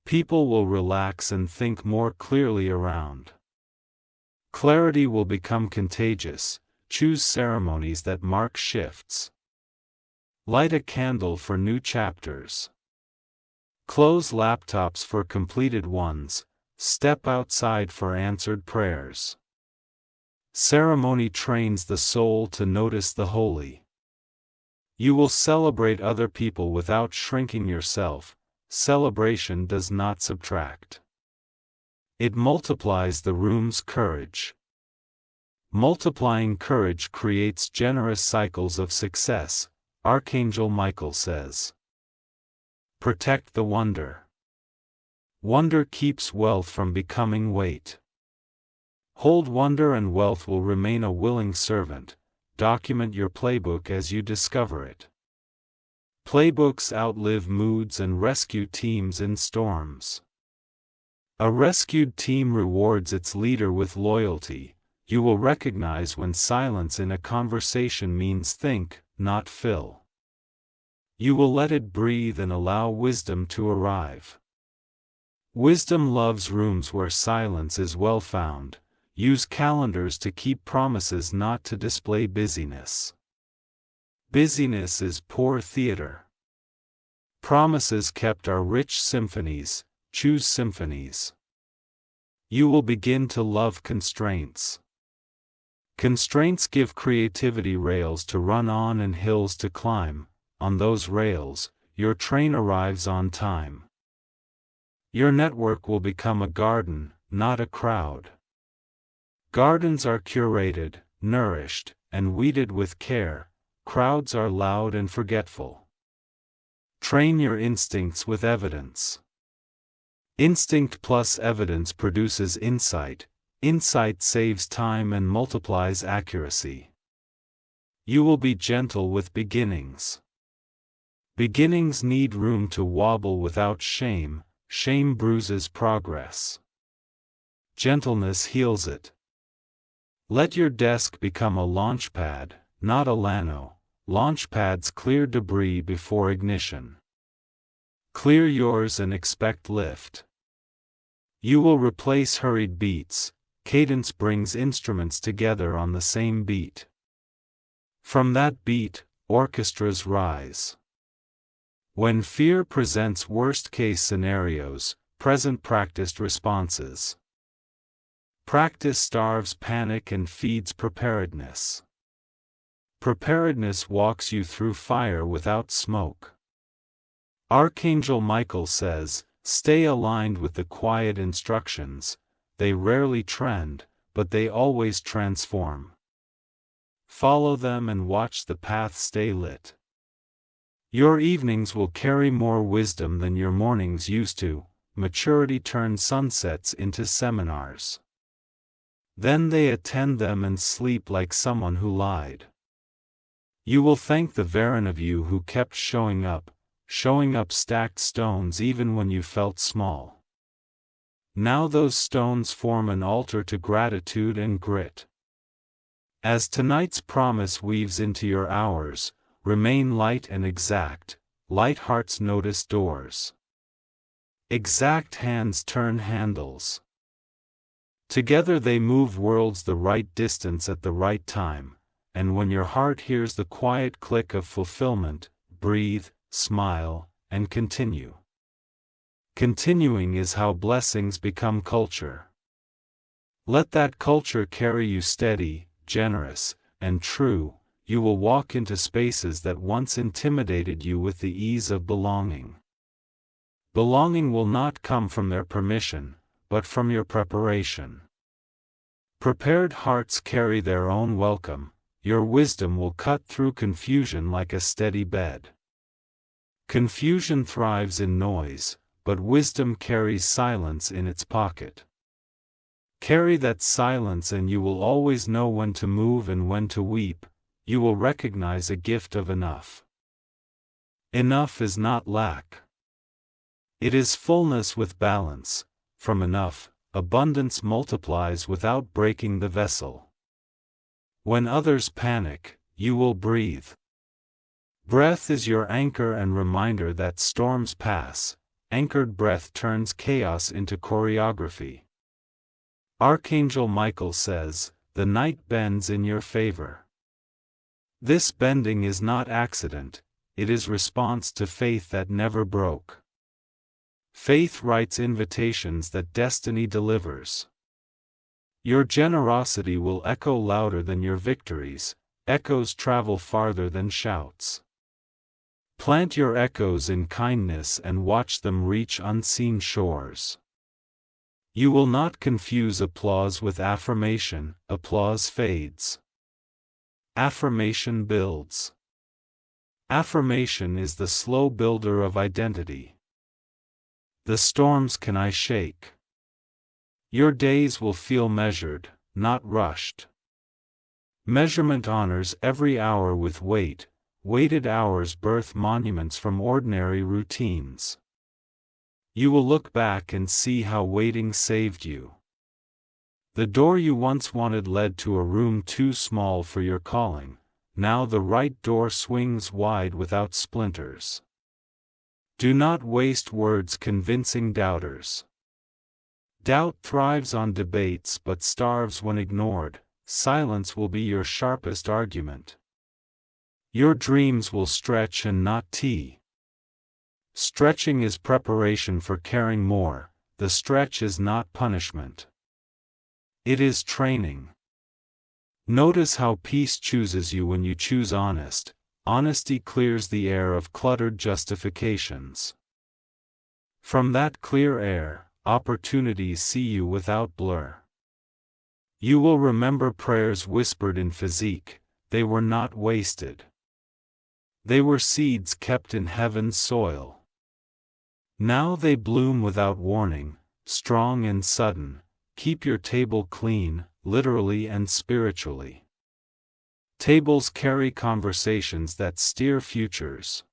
People will relax and think more clearly around. Clarity will become contagious. Choose ceremonies that mark shifts. Light a candle for new chapters. Close laptops for completed ones. Step outside for answered prayers. Ceremony trains the soul to notice the holy. You will celebrate other people without shrinking yourself. Celebration does not subtract. It multiplies the room's courage. Multiplying courage creates generous cycles of success, Archangel Michael says. Protect the wonder. Wonder keeps wealth from becoming weight. Hold wonder and wealth will remain a willing servant. Document your playbook as you discover it. Playbooks outlive moods and rescue teams in storms. A rescued team rewards its leader with loyalty. You will recognize when silence in a conversation means think, not fill. You will let it breathe and allow wisdom to arrive. Wisdom loves rooms where silence is well found. Use calendars to keep promises, not to display busyness. Busyness is poor theater. Promises kept are rich symphonies. Choose symphonies. You will begin to love constraints. Constraints give creativity rails to run on and hills to climb. On those rails, your train arrives on time. Your network will become a garden, not a crowd. Gardens are curated, nourished, and weeded with care. Crowds are loud and forgetful. Train your instincts with evidence. Instinct plus evidence produces insight. Insight saves time and multiplies accuracy. You will be gentle with beginnings. Beginnings need room to wobble without shame. Shame bruises progress. Gentleness heals it. Let your desk become a launch pad, not a Lano. Launch pads clear debris before ignition. Clear yours and expect lift. You will replace hurried beats. Cadence brings instruments together on the same beat. From that beat, orchestras rise. When fear presents worst-case scenarios, present practiced responses. Practice starves panic and feeds preparedness. Preparedness walks you through fire without smoke. Archangel Michael says, stay aligned with the quiet instructions. They rarely trend, but they always transform. Follow them and watch the path stay lit. Your evenings will carry more wisdom than your mornings used to. Maturity turns sunsets into seminars. Then they attend them and sleep like someone who lied. You will thank the Varen of you who kept showing up stacked stones even when you felt small. Now those stones form an altar to gratitude and grit. As tonight's promise weaves into your hours, remain light and exact. Light hearts notice doors. Exact hands turn handles. Together they move worlds the right distance at the right time, and when your heart hears the quiet click of fulfillment, breathe, smile, and continue. Continuing is how blessings become culture. Let that culture carry you steady, generous, and true. You will walk into spaces that once intimidated you with the ease of belonging. Belonging will not come from their permission, but from your preparation. Prepared hearts carry their own welcome. Your wisdom will cut through confusion like a steady bed. Confusion thrives in noise, but wisdom carries silence in its pocket. Carry that silence and you will always know when to move and when to weep. You will recognize a gift of enough. Enough is not lack. It is fullness with balance. From enough, abundance multiplies without breaking the vessel. When others panic, you will breathe. Breath is your anchor and reminder that storms pass. Anchored breath turns chaos into choreography. Archangel Michael says, "The night bends in your favor." This bending is not accident, it is response to faith that never broke. Faith writes invitations that destiny delivers. Your generosity will echo louder than your victories. Echoes travel farther than shouts. Plant your echoes in kindness and watch them reach unseen shores. You will not confuse applause with affirmation. Applause fades. Affirmation builds. Affirmation is the slow builder of identity. The storms can I shake. Your days will feel measured, not rushed. Measurement honors every hour with weight. Weighted hours birth monuments from ordinary routines. You will look back and see how waiting saved you. The door you once wanted led to a room too small for your calling. Now the right door swings wide without splinters. Do not waste words convincing doubters. Doubt thrives on debates but starves when ignored. Silence will be your sharpest argument. Your dreams will stretch and not tee. Stretching is preparation for caring more. The stretch is not punishment. It is training. Notice how peace chooses you when you choose honest. Honesty clears the air of cluttered justifications. From that clear air, opportunities see you without blur. You will remember prayers whispered in physique. They were not wasted. They were seeds kept in heaven's soil. Now they bloom without warning, strong and sudden. Keep your table clean, literally and spiritually. Tables carry conversations that steer futures.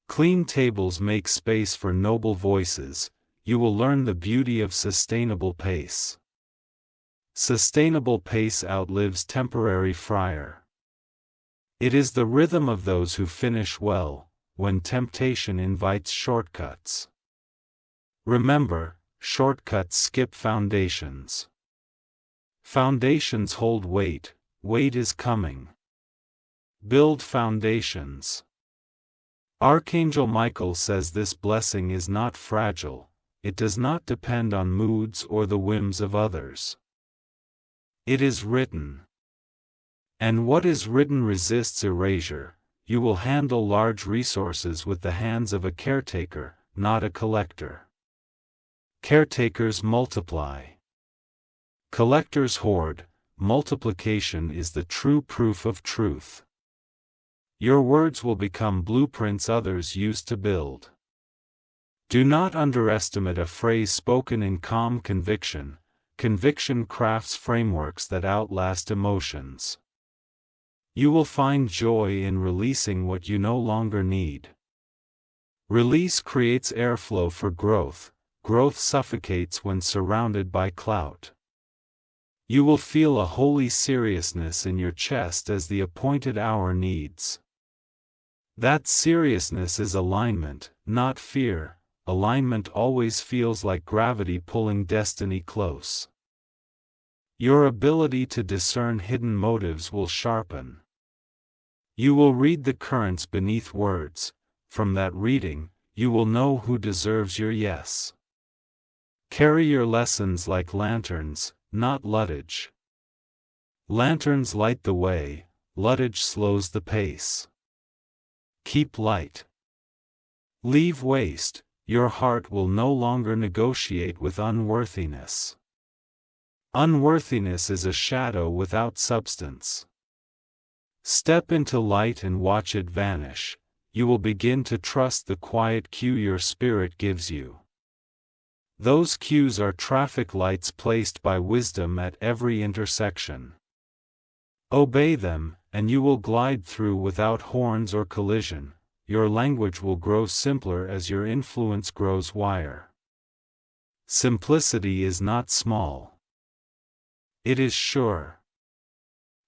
Clean tables make space for noble voices. You will learn the beauty of sustainable pace. Sustainable pace outlives temporary fryer. It is the rhythm of those who finish well, when temptation invites shortcuts. Remember, shortcuts skip foundations. Foundations hold weight. Weight is coming. Build foundations. Archangel Michael says this blessing is not fragile. It does not depend on moods or the whims of others. It is written. And what is written resists erasure. You will handle large resources with the hands of a caretaker, not a collector. Caretakers multiply. Collectors hoard, multiplication is the true proof of truth. Your words will become blueprints others use to build. Do not underestimate a phrase spoken in calm conviction. Conviction crafts frameworks that outlast emotions. You will find joy in releasing what you no longer need. Release creates airflow for growth. Growth suffocates when surrounded by clout. You will feel a holy seriousness in your chest as the appointed hour needs. That seriousness is alignment, not fear. Alignment always feels like gravity pulling destiny close. Your ability to discern hidden motives will sharpen. You will read the currents beneath words. From that reading, you will know who deserves your yes. Carry your lessons like lanterns, not luggage. Lanterns light the way, luggage slows the pace. Keep light. Leave waste. Your heart will no longer negotiate with unworthiness. Unworthiness is a shadow without substance. Step into light and watch it vanish. You will begin to trust the quiet cue your spirit gives you. Those cues are traffic lights placed by wisdom at every intersection. Obey them, and you will glide through without horns or collision. Your language will grow simpler as your influence grows wider. Simplicity is not small. It is sure.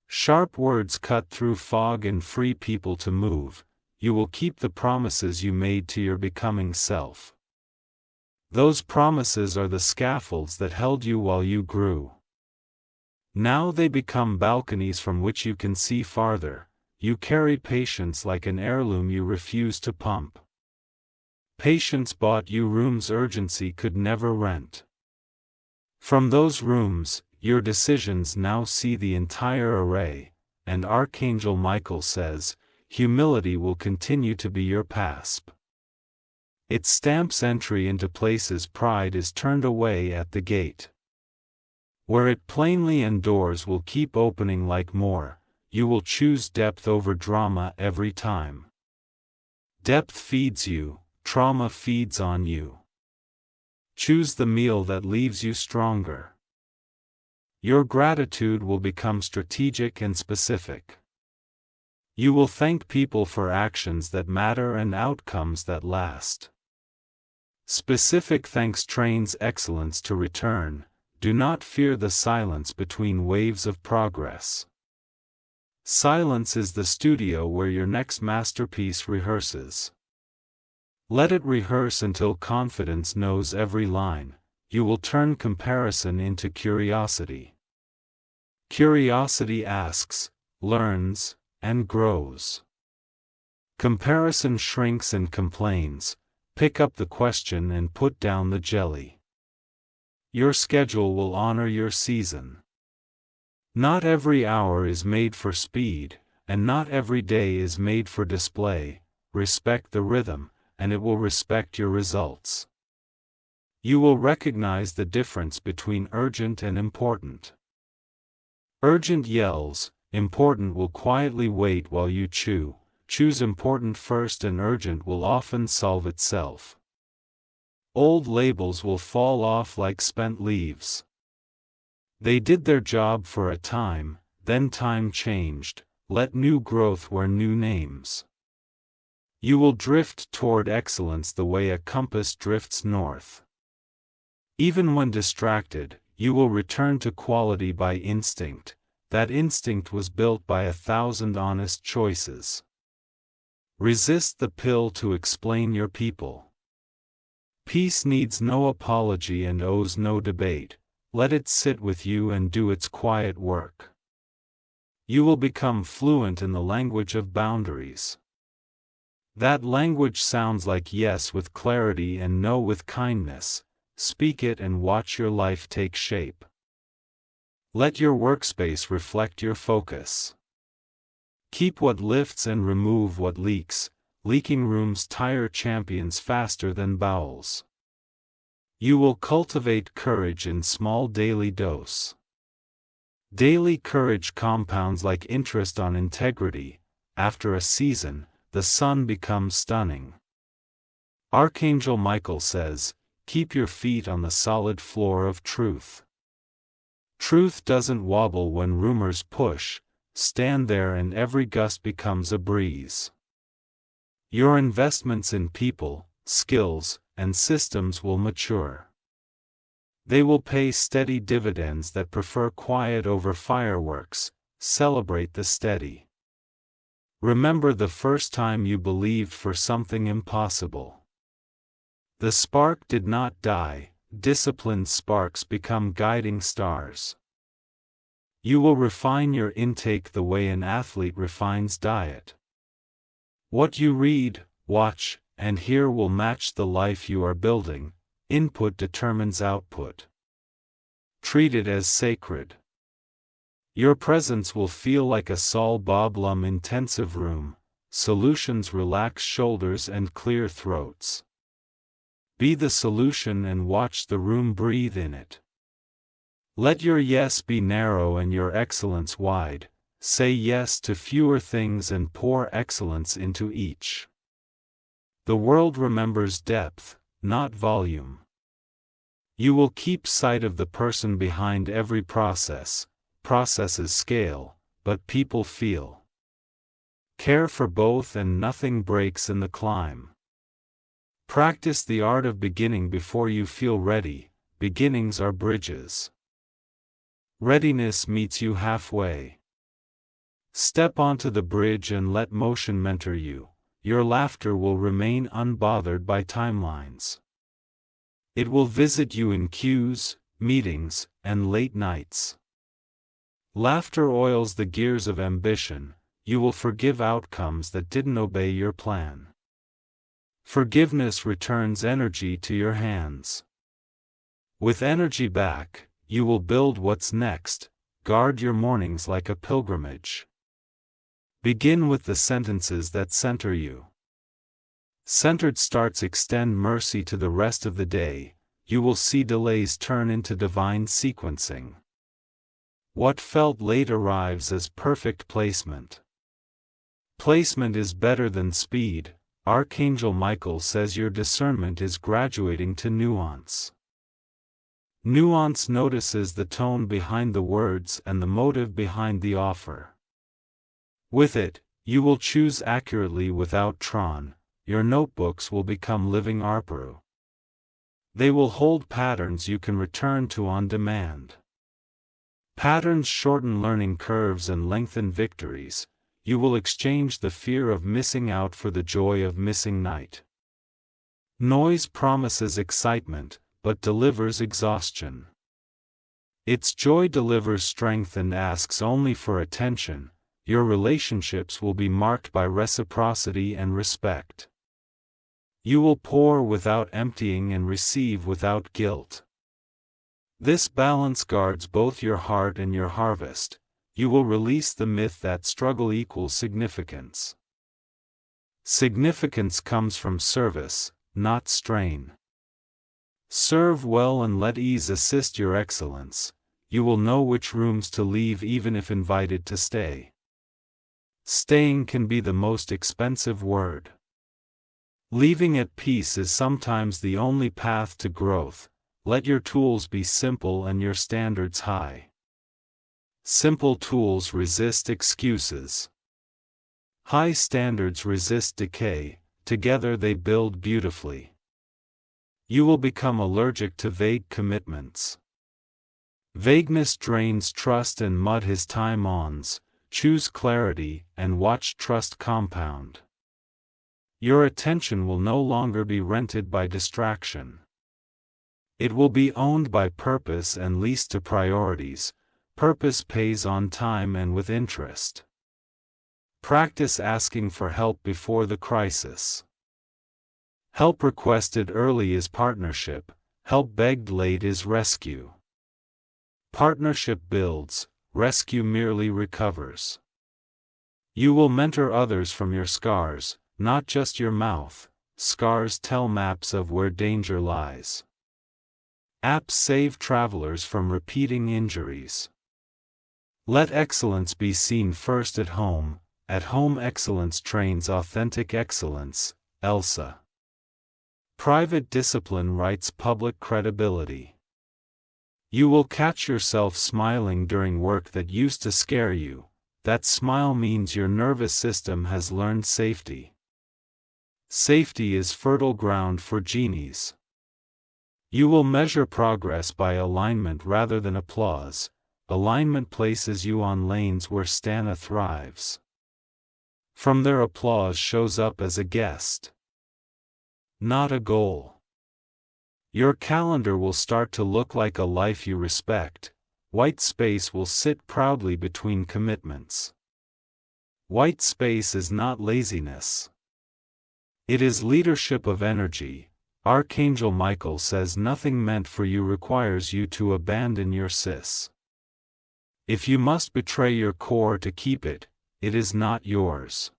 Sharp words cut through fog and free people to move. You will keep the promises you made to your becoming self. Those promises are the scaffolds that held you while you grew. Now they become balconies from which you can see farther. You carry patience like an heirloom you refuse to pump. Patience bought you rooms urgency could never rent. From those rooms, your decisions now see the entire array, and Archangel Michael says, humility will continue to be your passport. It stamps entry into places pride is turned away at the gate. Where it plainly and doors will keep opening like more. You will choose depth over drama every time. Depth feeds you, trauma feeds on you. Choose the meal that leaves you stronger. Your gratitude will become strategic and specific. You will thank people for actions that matter and outcomes that last. Specific thanks trains excellence to return. Do not fear the silence between waves of progress. Silence is the studio where your next masterpiece rehearses. Let it rehearse until confidence knows every line. You will turn comparison into curiosity. Curiosity asks, learns, and grows. Comparison shrinks and complains. Pick up the question and put down the jelly. Your schedule will honor your season. Not every hour is made for speed, and not every day is made for display. Respect the rhythm, and it will respect your results. You will recognize the difference between urgent and important. Urgent yells, important will quietly wait while you chew. Choose important first and urgent will often solve itself. Old labels will fall off like spent leaves. They did their job for a time, then time changed. Let new growth wear new names. You will drift toward excellence the way a compass drifts north. Even when distracted, you will return to quality by instinct. That instinct was built by 1,000 honest choices. Resist the pill to explain your people. Peace needs no apology and owes no debate. Let it sit with you and do its quiet work. You will become fluent in the language of boundaries. That language sounds like yes with clarity and no with kindness. Speak it and watch your life take shape. Let your workspace reflect your focus. Keep what lifts and remove what leaks. Leaking rooms tire champions faster than bowels. You will cultivate courage in small daily dose. Daily courage compounds like interest on integrity. After a season, the sun becomes stunning. Archangel Michael says, keep your feet on the solid floor of truth. Truth doesn't wobble when rumors push, stand there and every gust becomes a breeze. Your investments in people, skills, and systems will mature. They will pay steady dividends that prefer quiet over fireworks. Celebrate the steady. Remember the first time you believed for something impossible. The spark did not die. Disciplined sparks become guiding stars. You will refine your intake the way an athlete refines diet. What you read, watch, and hear will match the life you are building. Input determines output. Treat it as sacred. Your presence will feel like a Saul Bob Lum intensive room. Solutions relax shoulders and clear throats. Be the solution and watch the room breathe in it. Let your yes be narrow and your excellence wide. Say yes to fewer things and pour excellence into each. The world remembers depth, not volume. You will keep sight of the person behind every process. Processes scale, but people feel. Care for both and nothing breaks in the climb. Practice the art of beginning before you feel ready. Beginnings are bridges. Readiness meets you halfway. Step onto the bridge and let motion mentor you. Your laughter will remain unbothered by timelines. It will visit you in queues, meetings, and late nights. Laughter oils the gears of ambition. You will forgive outcomes that didn't obey your plan. Forgiveness returns energy to your hands. With energy back, you will build what's next. Guard your mornings like a pilgrimage. Begin with the sentences that center you. Centered starts extend mercy to the rest of the day. You will see delays turn into divine sequencing. What felt late arrives as perfect placement. Placement is better than speed. Archangel Michael says your discernment is graduating to nuance. Nuance notices the tone behind the words and the motive behind the offer. With it, you will choose accurately without Tron. Your notebooks will become living arpru. They will hold patterns you can return to on demand. Patterns shorten learning curves and lengthen victories. You will exchange the fear of missing out for the joy of missing night. Noise promises excitement, but delivers exhaustion. Its joy delivers strength and asks only for attention. Your relationships will be marked by reciprocity and respect. You will pour without emptying and receive without guilt. This balance guards both your heart and your harvest. You will release the myth that struggle equals significance. Significance comes from service, not strain. Serve well and let ease assist your excellence. You will know which rooms to leave even if invited to stay. Staying can be the most expensive word. Leaving at peace is sometimes the only path to growth. Let your tools be simple and your standards high. Simple tools resist excuses. High standards resist decay. Together they build beautifully. You will become allergic to vague commitments. Vagueness drains trust and mud his time-ons. Choose clarity and watch trust compound. Your attention will no longer be rented by distraction. It will be owned by purpose and leased to priorities. Purpose pays on time and with interest. Practice asking for help before the crisis. Help requested early is partnership. Help begged late is rescue. Partnership builds, rescue merely recovers. You will mentor others from your scars, not just your mouth. Scars tell maps of where danger lies. Apps save travelers from repeating injuries. Let excellence be seen first at home excellence trains authentic excellence, Elsa. Private discipline writes public credibility. You will catch yourself smiling during work that used to scare you. That smile means your nervous system has learned safety. Safety is fertile ground for genies. You will measure progress by alignment rather than applause. Alignment places you on lanes where Stana thrives. From there, applause shows up as a guest, not a goal. Your calendar will start to look like a life you respect. White space will sit proudly between commitments. White space is not laziness. It is leadership of energy. Archangel Michael says nothing meant for you requires you to abandon your sis. If you must betray your core to keep it, it is not yours.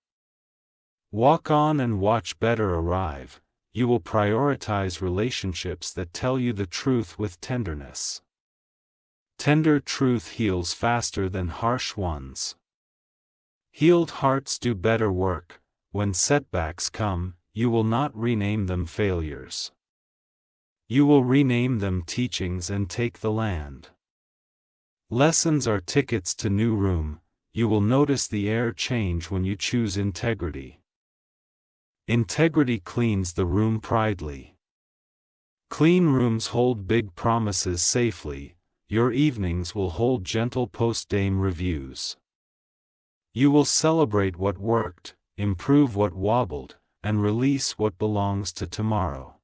Walk on and watch better arrive. You will prioritize relationships that tell you the truth with tenderness. Tender truth heals faster than harsh ones. Healed hearts do better work. When setbacks come, you will not rename them failures. You will rename them teachings and take the land. Lessons are tickets to new room. You will notice the air change when you choose integrity. Integrity cleans the room pridely. Clean rooms hold big promises safely. Your evenings will hold gentle post-game reviews. You will celebrate what worked, improve what wobbled, and release what belongs to tomorrow.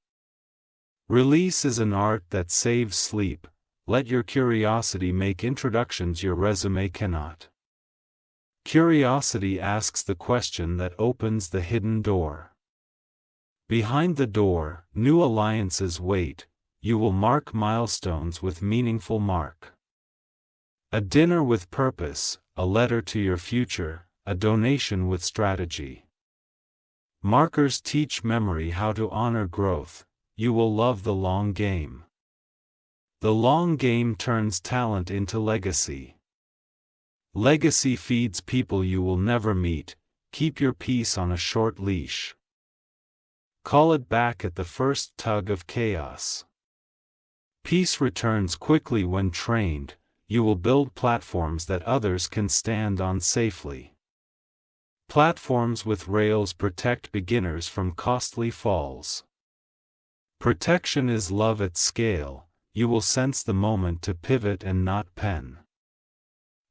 Release is an art that saves sleep. Let your curiosity make introductions your resume cannot. Curiosity asks the question that opens the hidden door. Behind the door, new alliances wait. You will mark milestones with meaningful mark. A dinner with purpose, a letter to your future, a donation with strategy. Markers teach memory how to honor growth. You will love the long game. The long game turns talent into legacy. Legacy feeds people you will never meet. Keep your peace on a short leash. Call it back at the first tug of chaos. Peace returns quickly when trained. You will build platforms that others can stand on safely. Platforms with rails protect beginners from costly falls. Protection is love at scale. You will sense the moment to pivot and not pen.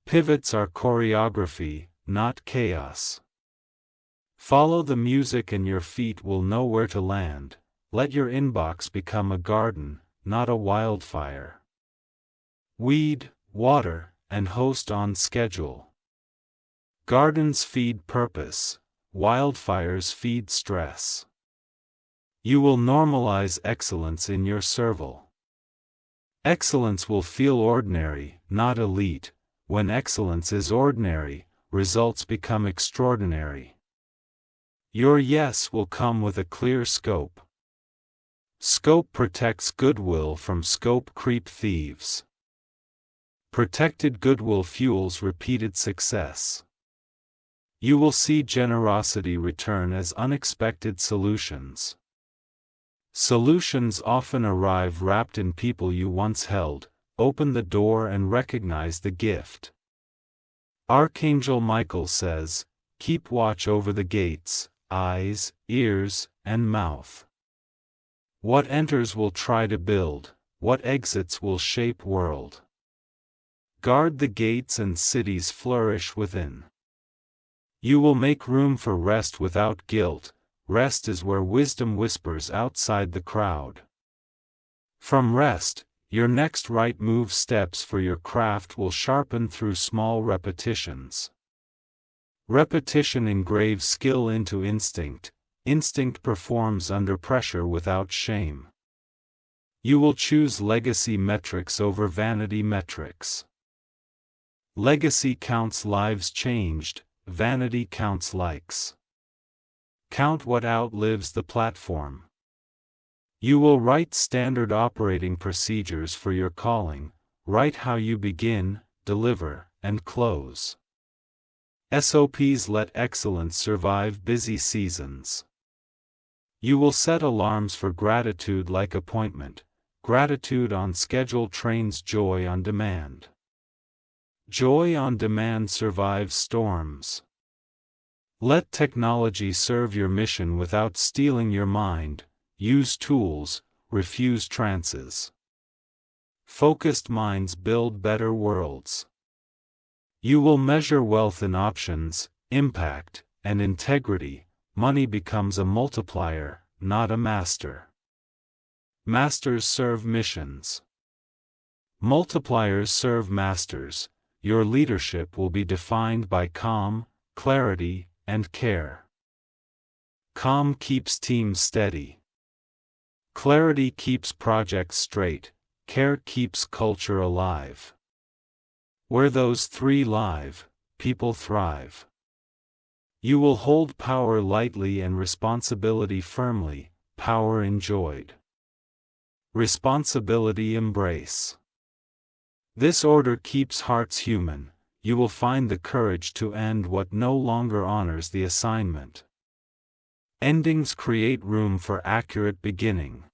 Pivots are choreography, not chaos. Follow the music and your feet will know where to land. Let your inbox become a garden, not a wildfire. Weed, water, and host on schedule. Gardens feed purpose, wildfires feed stress. You will normalize excellence in your serval. Excellence will feel ordinary, not elite. When excellence is ordinary, results become extraordinary. Your yes will come with a clear scope. Scope protects goodwill from scope creep thieves. Protected goodwill fuels repeated success. You will see generosity return as unexpected solutions. Solutions often arrive wrapped in people you once held. Open the door and recognize the gift. Archangel Michael says, keep watch over the gates, eyes, ears, and mouth. What enters will try to build, what exits will shape world. Guard the gates and cities flourish within. You will make room for rest without guilt. Rest is where wisdom whispers outside the crowd. From rest, your next right move steps for your craft will sharpen through small repetitions. Repetition engraves skill into instinct. Instinct performs under pressure without shame. You will choose legacy metrics over vanity metrics. Legacy counts lives changed, vanity counts likes. Count what outlives the platform. You will write standard operating procedures for your calling. Write how you begin, deliver, and close. SOPs let excellence survive busy seasons. You will set alarms for gratitude like appointment. Gratitude on schedule trains joy on demand. Joy on demand survives storms. Let technology serve your mission without stealing your mind. Use tools, refuse trances. Focused minds build better worlds. You will measure wealth in options, impact, and integrity. Money becomes a multiplier, not a master. Masters serve missions. Multipliers serve masters. Your leadership will be defined by calm, clarity, and care. Calm keeps teams steady. Clarity keeps projects straight. Care keeps culture alive. Where those three live, people thrive. You will hold power lightly and responsibility firmly, power enjoyed. Responsibility embrace. This order keeps hearts human. You will find the courage to end what no longer honors the assignment. Endings create room for accurate beginning.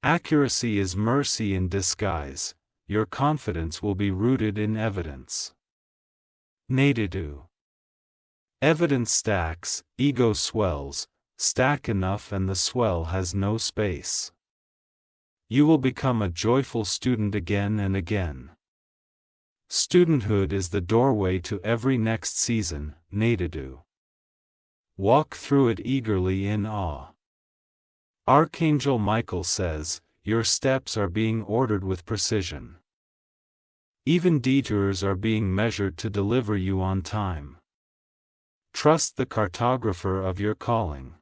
Accuracy is mercy in disguise. Your confidence will be rooted in evidence. Narrates. Evidence stacks, ego swells, stack enough and the swell has no space. You will become a joyful student again and again. Studenthood is the doorway to every next season. Narrates. Walk through it eagerly in awe. Archangel Michael says, your steps are being ordered with precision. Even detours are being measured to deliver you on time. Trust the cartographer of your calling.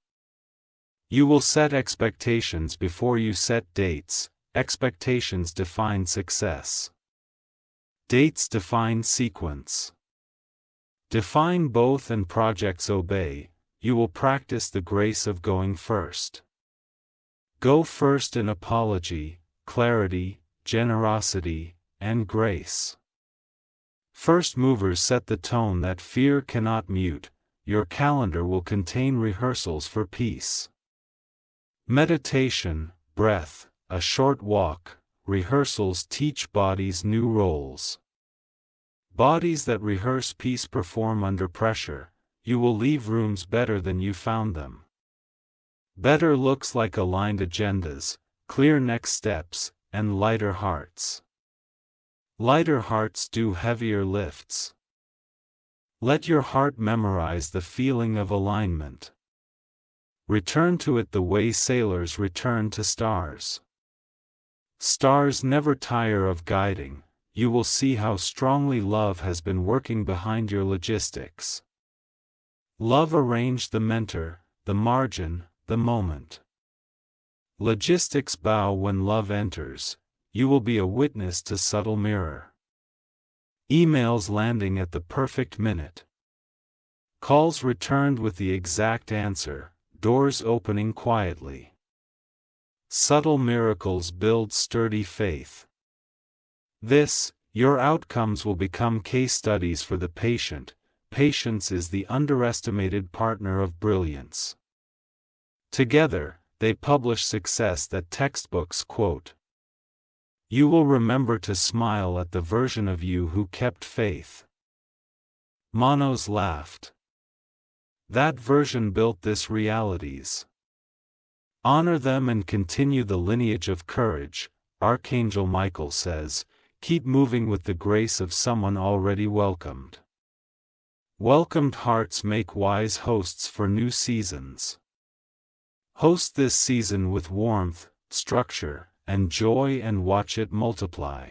You will set expectations before you set dates. Expectations define success. Dates define sequence. Define both and projects obey. You will practice the grace of going first. Go first in apology, clarity, generosity, and grace. First movers set the tone that fear cannot mute. Your calendar will contain rehearsals for peace. Meditation, breath, a short walk, rehearsals teach bodies new roles. Bodies that rehearse peace perform under pressure. You will leave rooms better than you found them. Better looks like aligned agendas, clear next steps, and lighter hearts. Lighter hearts do heavier lifts. Let your heart memorize the feeling of alignment. Return to it the way sailors return to stars. Stars never tire of guiding. You will see how strongly love has been working behind your logistics. Love arranged the mentor, the margin, the moment. Logistics bow when love enters. You will be a witness to subtle mirror. Emails landing at the perfect minute. Calls returned with the exact answer. Doors opening quietly. Subtle miracles build sturdy faith. Your outcomes will become case studies for the patient. Patience is the underestimated partner of brilliance. Together, they publish success that textbooks quote. You will remember to smile at the version of you who kept faith. Monos laughed. That version built this realities. Honor them and continue the lineage of courage. Archangel Michael says, keep moving with the grace of someone already welcomed. Welcomed hearts make wise hosts for new seasons. Host this season with warmth, structure, and joy and watch it multiply.